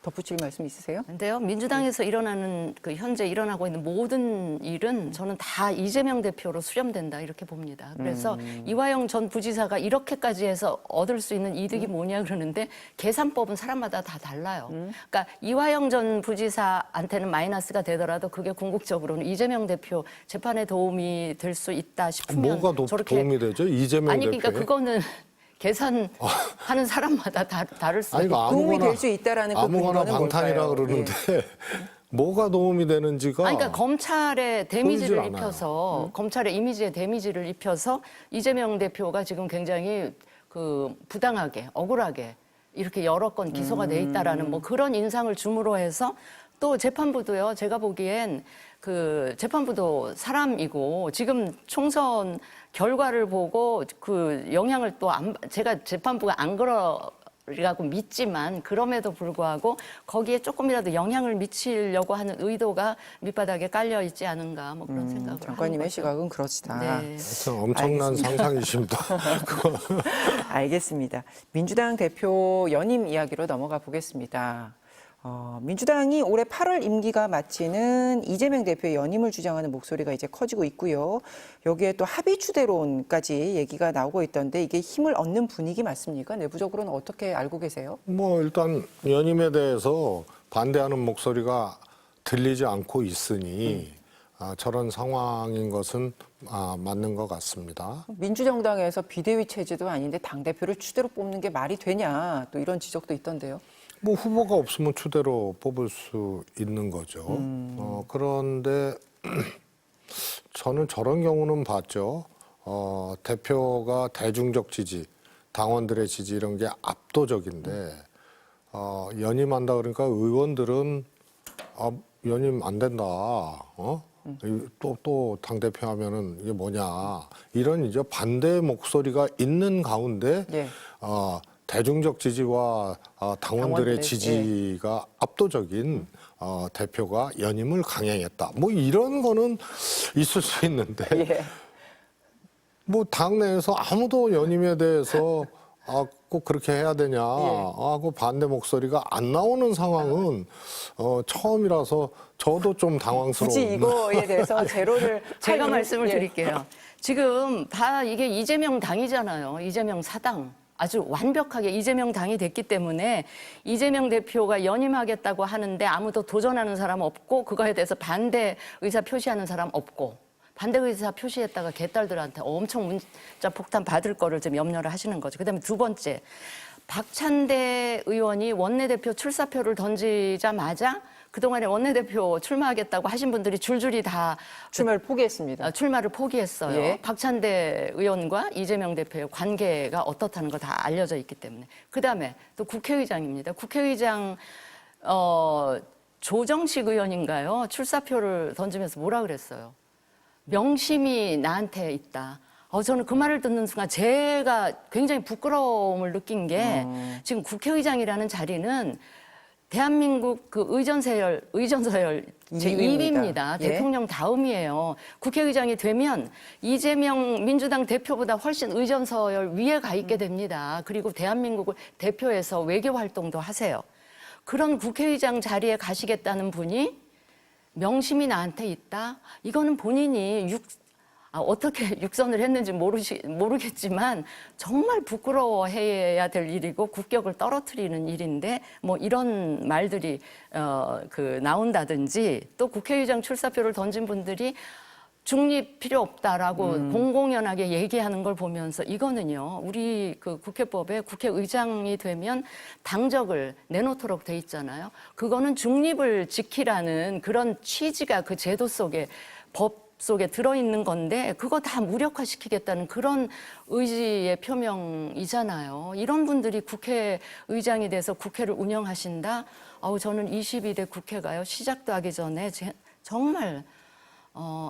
덧붙일 말씀 있으세요? 근데요, 민주당에서 일어나는 그 현재 일어나고 있는 모든 일은 저는 다 이재명 대표로 수렴된다 이렇게 봅니다. 그래서 이화영 전 부지사가 이렇게까지 해서 얻을 수 있는 이득이 뭐냐 그러는데 계산법은 사람마다 다 달라요. 그러니까 이화영 전 부지사한테는 마이너스가 되더라도 그게 궁극적으로는 이재명 대표 재판에 도움이 될 수 있다 싶으면 뭐가 저렇게 도움이 되죠? 이재명 아니 대표에? 그러니까 그거는 계산하는 사람마다 다를 수 아니, 있고 도움이 될 수 있다라는 그 아무거나 근거는 방탄이라 뭘까요? 그러는데 뭐가 도움이 되는지가 아니, 그러니까 검찰의 데미지를 보이질 입혀서 검찰의 이미지에 데미지를 입혀서 이재명 대표가 지금 굉장히 그 부당하게 억울하게 이렇게 여러 건 기소가 돼 있다라는 뭐 그런 인상을 줌으로 해서 또 재판부도요. 제가 보기엔 그 재판부도 사람이고 지금 총선 결과를 보고 그 영향을 또 제가 재판부가 안 그러라고 믿지만 그럼에도 불구하고 거기에 조금이라도 영향을 미치려고 하는 의도가 밑바닥에 깔려 있지 않은가 뭐 그런 생각을 장관님의 하는 거죠. 시각은 그렇다. 네. 하여튼 엄청난 알겠습니다. 상상이십니다. 그거. 알겠습니다. 민주당 대표 연임 이야기로 넘어가 보겠습니다. 민주당이 올해 8월 임기가 마치는 이재명 대표의 연임을 주장하는 목소리가 이제 커지고 있고요. 여기에 또 합의 추대론까지 얘기가 나오고 있던데 이게 힘을 얻는 분위기 맞습니까? 내부적으로는 어떻게 알고 계세요? 뭐 일단 연임에 대해서 반대하는 목소리가 들리지 않고 있으니 저런 상황인 것은 맞는 것 같습니다. 민주정당에서 비대위 체제도 아닌데 당대표를 추대로 뽑는 게 말이 되냐 또 이런 지적도 있던데요. 뭐 후보가 없으면 추대로 뽑을 수 있는 거죠. 그런데 저는 저런 경우는 봤죠. 대표가 대중적 지지, 당원들의 지지 이런 게 압도적인데 연임한다 그러니까 의원들은 연임 안 된다. 또 당대표 하면은 이게 뭐냐. 이런 이제 반대 목소리가 있는 가운데 예. 대중적 지지와 당원들의 당원들의, 지지가 압도적인 대표가 연임을 강행했다. 뭐 이런 거는 있을 수 있는데 예. 뭐 당내에서 아무도 연임에 대해서 꼭 그렇게 해야 되냐 하고 반대 목소리가 안 나오는 상황은 처음이라서 저도 좀 당황스러운. 굳이 이거에 대해서 제로를 제가 할 말씀을 예. 드릴게요. 지금 다 이게 이재명 당이잖아요. 이재명 사당. 아주 완벽하게 이재명 당이 됐기 때문에 이재명 대표가 연임하겠다고 하는데 아무도 도전하는 사람 없고 그거에 대해서 반대 의사 표시하는 사람 없고 반대 의사 표시했다가 개딸들한테 엄청 문자 폭탄 받을 거를 좀 염려를 하시는 거죠. 그다음에 두 번째, 박찬대 의원이 원내대표 출사표를 던지자마자 그동안에 원내대표 출마하겠다고 하신 분들이 줄줄이 다 출마를 포기했습니다. 출마를 포기했어요. 예. 박찬대 의원과 이재명 대표의 관계가 어떻다는 거 다 알려져 있기 때문에. 그다음에 또 국회의장입니다. 국회의장 조정식 의원인가요? 출사표를 던지면서 뭐라 그랬어요? 명심이 나한테 있다. 저는 그 말을 듣는 순간 제가 굉장히 부끄러움을 느낀 게 지금 국회의장이라는 자리는 대한민국 그 의전서열 제2위입니다. 예. 대통령 다음이에요. 국회의장이 되면 이재명 민주당 대표보다 훨씬 의전서열 위에 가 있게 됩니다. 그리고 대한민국을 대표해서 외교 활동도 하세요. 그런 국회의장 자리에 가시겠다는 분이 명심이 나한테 있다? 이거는 본인이 어떻게 육선을 했는지 모르겠지만 정말 부끄러워해야 될 일이고 국격을 떨어뜨리는 일인데 뭐 이런 말들이 나온다든지 또 국회의장 출사표를 던진 분들이 중립 필요 없다라고 공공연하게 얘기하는 걸 보면서 이거는요, 우리 그 국회법에 국회의장이 되면 당적을 내놓도록 돼 있잖아요. 그거는 중립을 지키라는 그런 취지가 그 제도 속에 법 속에 들어있는 건데 그거 다 무력화시키겠다는 그런 의지의 표명이잖아요. 이런 분들이 국회의장이 돼서 국회를 운영하신다? 저는 22대 국회가요, 시작도 하기 전에 정말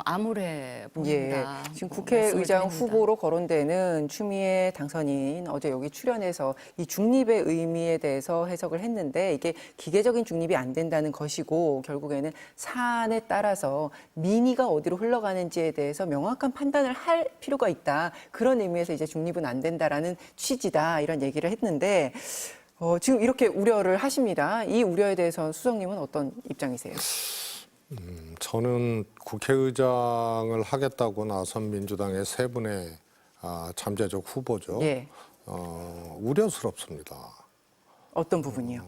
암울해 보인다. 지금 뭐 국회의장 말씀을 드립니다. 후보로 거론되는 추미애 당선인 어제 여기 출연해서 이 중립의 의미에 대해서 해석을 했는데 이게 기계적인 중립이 안 된다는 것이고 결국에는 사안에 따라서 민의가 어디로 흘러가는지에 대해서 명확한 판단을 할 필요가 있다. 그런 의미에서 이제 중립은 안 된다라는 취지다. 이런 얘기를 했는데 지금 이렇게 우려를 하십니다. 이 우려에 대해서 수석님은 어떤 입장이세요? 저는 국회의장을 하겠다고 나선 민주당의 세 분의 잠재적 후보죠. 예. 우려스럽습니다. 어떤 부분이요?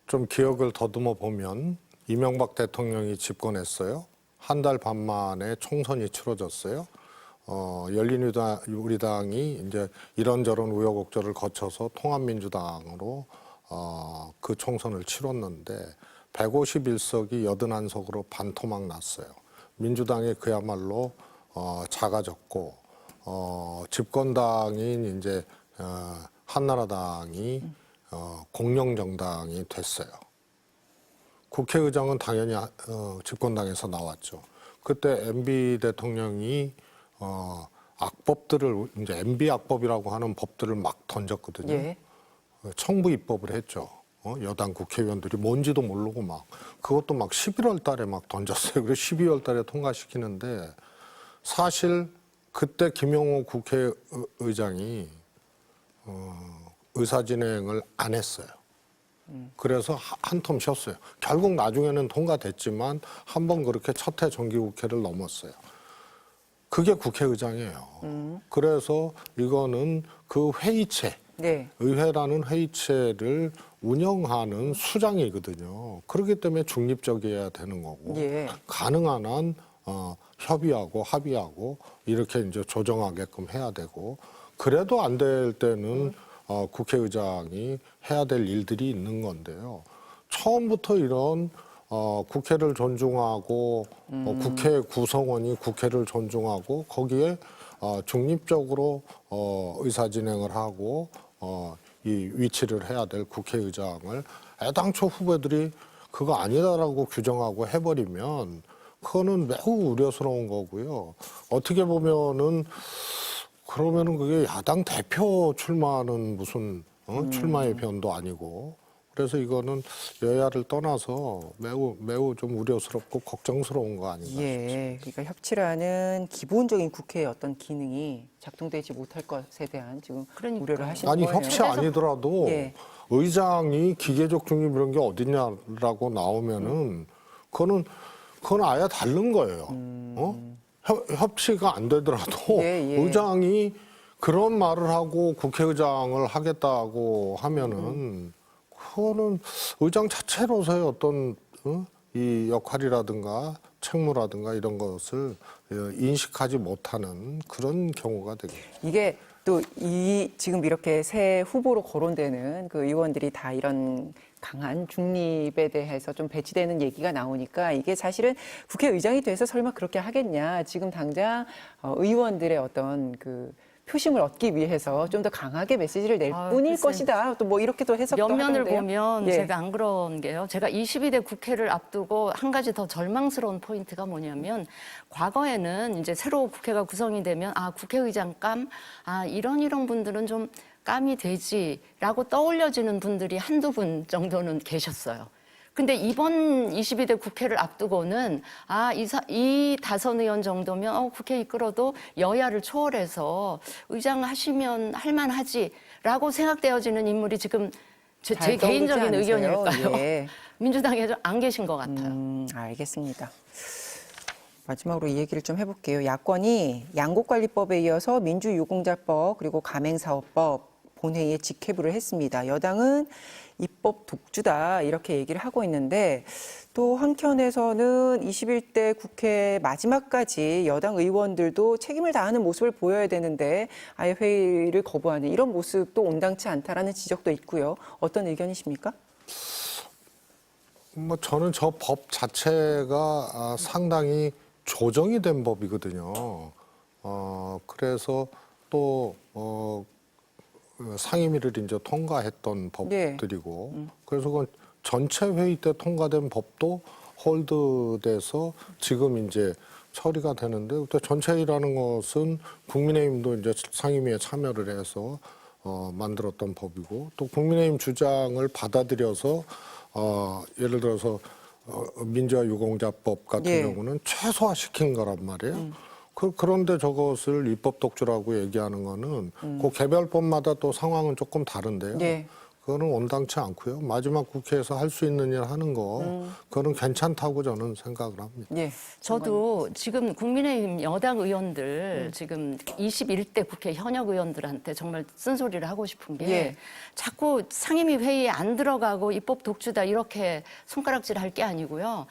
좀 기억을 더듬어 보면 이명박 대통령이 집권했어요. 한 달 반 만에 총선이 치러졌어요. 열린우리당이 이제 이런저런 우여곡절을 거쳐서 통합민주당으로 그 총선을 치렀는데 151석이 81석으로 반토막 났어요. 민주당이 그야말로 작아졌고 집권당인 이제 한나라당이 공룡정당이 됐어요. 국회의장은 당연히 집권당에서 나왔죠. 그때 MB 대통령이 악법들을 이제 MB 악법이라고 하는 법들을 막 던졌거든요. 예. 청부 입법을 했죠. 여당 국회의원들이 뭔지도 모르고 막 그것도 막 11월 달에 막 던졌어요. 그래서 12월 달에 통과시키는데 사실 그때 김용호 국회의장이 의사진행을 안 했어요. 그래서 한 텀 쉬었어요. 결국 나중에는 통과됐지만 한 번 그렇게 첫 해 정기국회를 넘었어요. 그게 국회의장이에요. 그래서 이거는 그 회의체, 네. 의회라는 회의체를 운영하는 수장이거든요. 그렇기 때문에 중립적이어야 되는 거고 예. 가능한 한 협의하고 합의하고 이렇게 이제 조정하게끔 해야 되고 그래도 안 될 때는 국회의장이 해야 될 일들이 있는 건데요. 처음부터 이런 국회를 존중하고 국회 구성원이 국회를 존중하고 거기에 중립적으로 의사진행을 하고 이 위치를 해야 될 국회의장을 애당초 후보들이 그거 아니다라고 규정하고 해버리면 그거는 매우 우려스러운 거고요. 어떻게 보면은 그러면은 그게 야당 대표 출마하는 무슨 출마의 변도 아니고 그래서 이거는 여야를 떠나서 매우 좀 우려스럽고 걱정스러운 거 아닌가 싶습니다. 예, 그러니까 협치라는 기본적인 국회의 어떤 기능이 작동되지 못할 것에 대한 지금 그러니까요. 우려를 하시는 아니 거예요. 협치 아니더라도 예. 의장이 기계적 중립 이런 게 어딨냐라고 나오면은 그건 아예 다른 거예요. 협치가 안 되더라도 예, 예. 의장이 그런 말을 하고 국회의장을 하겠다고 하면은 그거는 의장 자체로서의 어떤 이 역할이라든가 책무라든가 이런 것을 인식하지 못하는 그런 경우가 되겠죠. 이게 또 지금 이렇게 새 후보로 거론되는 그 의원들이 다 이런 강한 중립에 대해서 좀 배치되는 얘기가 나오니까 이게 사실은 국회의장이 돼서 설마 그렇게 하겠냐. 지금 당장 의원들의 어떤 그 표심을 얻기 위해서 좀 더 강하게 메시지를 낼 뿐일 글쎄. 것이다. 또 뭐 이렇게도 해석도 면면을 하던데요. 보면 예. 제가 안 그런 게요. 제가 22대 국회를 앞두고 한 가지 더 절망스러운 포인트가 뭐냐면 과거에는 이제 새로 국회가 구성이 되면 국회의장감, 이런 분들은 좀 감이 되지라고 떠올려지는 분들이 한두 분 정도는 계셨어요. 근데 이번 22대 국회를 앞두고는 이 다선 의원 정도면 국회 이끌어도 여야를 초월해서 의장 하시면 할만하지라고 생각되어지는 인물이 지금 제 잘 떠오르지 개인적인 않으세요? 의견일까요? 예. 민주당에 안 계신 것 같아요. 알겠습니다. 마지막으로 이 얘기를 좀 해볼게요. 야권이 양곡관리법에 이어서 민주유공자법 그리고 가맹사업법 본회의에 직회부를 했습니다. 여당은 입법 독주다 이렇게 얘기를 하고 있는데 또 한켠에서는 21대 국회 마지막까지 여당 의원들도 책임을 다하는 모습을 보여야 되는데 아예 회의를 거부하는 이런 모습도 온당치 않다라는 지적도 있고요. 어떤 의견이십니까? 뭐 저는 저 법 자체가 상당히 조정이 된 법이거든요. 그래서 또 상임위를 이제 통과했던 법들이고, 그래서 그건 전체 회의 때 통과된 법도 홀드돼서 지금 이제 처리가 되는데, 그때 전체회의라는 것은 국민의힘도 이제 상임위에 참여를 해서 만들었던 법이고, 또 국민의힘 주장을 받아들여서 예를 들어서 민주화 유공자법 같은 경우는 최소화시킨 거란 말이에요. 그런데 저것을 입법 독주라고 얘기하는 거는 그 개별법마다 또 상황은 조금 다른데요. 그거는 온당치 않고요. 마지막 국회에서 할 수 있는 일 하는 거, 그거는 괜찮다고 저는 생각을 합니다. 저도 지금 국민의힘 여당 의원들 지금 21대 국회 현역 의원들한테 정말 쓴소리를 하고 싶은 게 자꾸 상임위 회의에 안 들어가고 입법 독주다 이렇게 손가락질 할 게 아니고요.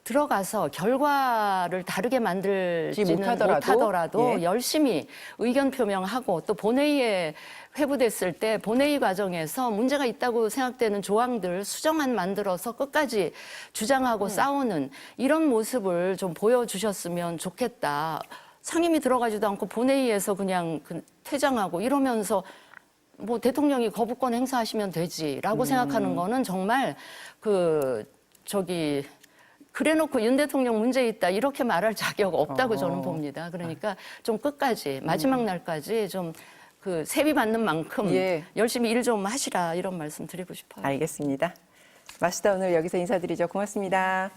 들어가서 결과를 다르게 만들지는 못하더라도 열심히 의견 표명하고 또 본회의에 회부됐을 때 본회의 과정에서 문제가 있다고 생각되는 조항들 수정안 만들어서 끝까지 주장하고 싸우는 이런 모습을 좀 보여주셨으면 좋겠다. 상임위 들어가지도 않고 본회의에서 그냥 퇴장하고 이러면서 뭐 대통령이 거부권 행사하시면 되지라고 생각하는 거는 정말 그래놓고 윤 대통령 문제 있다 이렇게 말할 자격 없다고 저는 봅니다. 그러니까 좀 끝까지 마지막 날까지 좀 세비 받는 만큼 열심히 일 좀 하시라 이런 말씀 드리고 싶어요. 알겠습니다. 마시다 오늘 여기서 인사드리죠. 고맙습니다.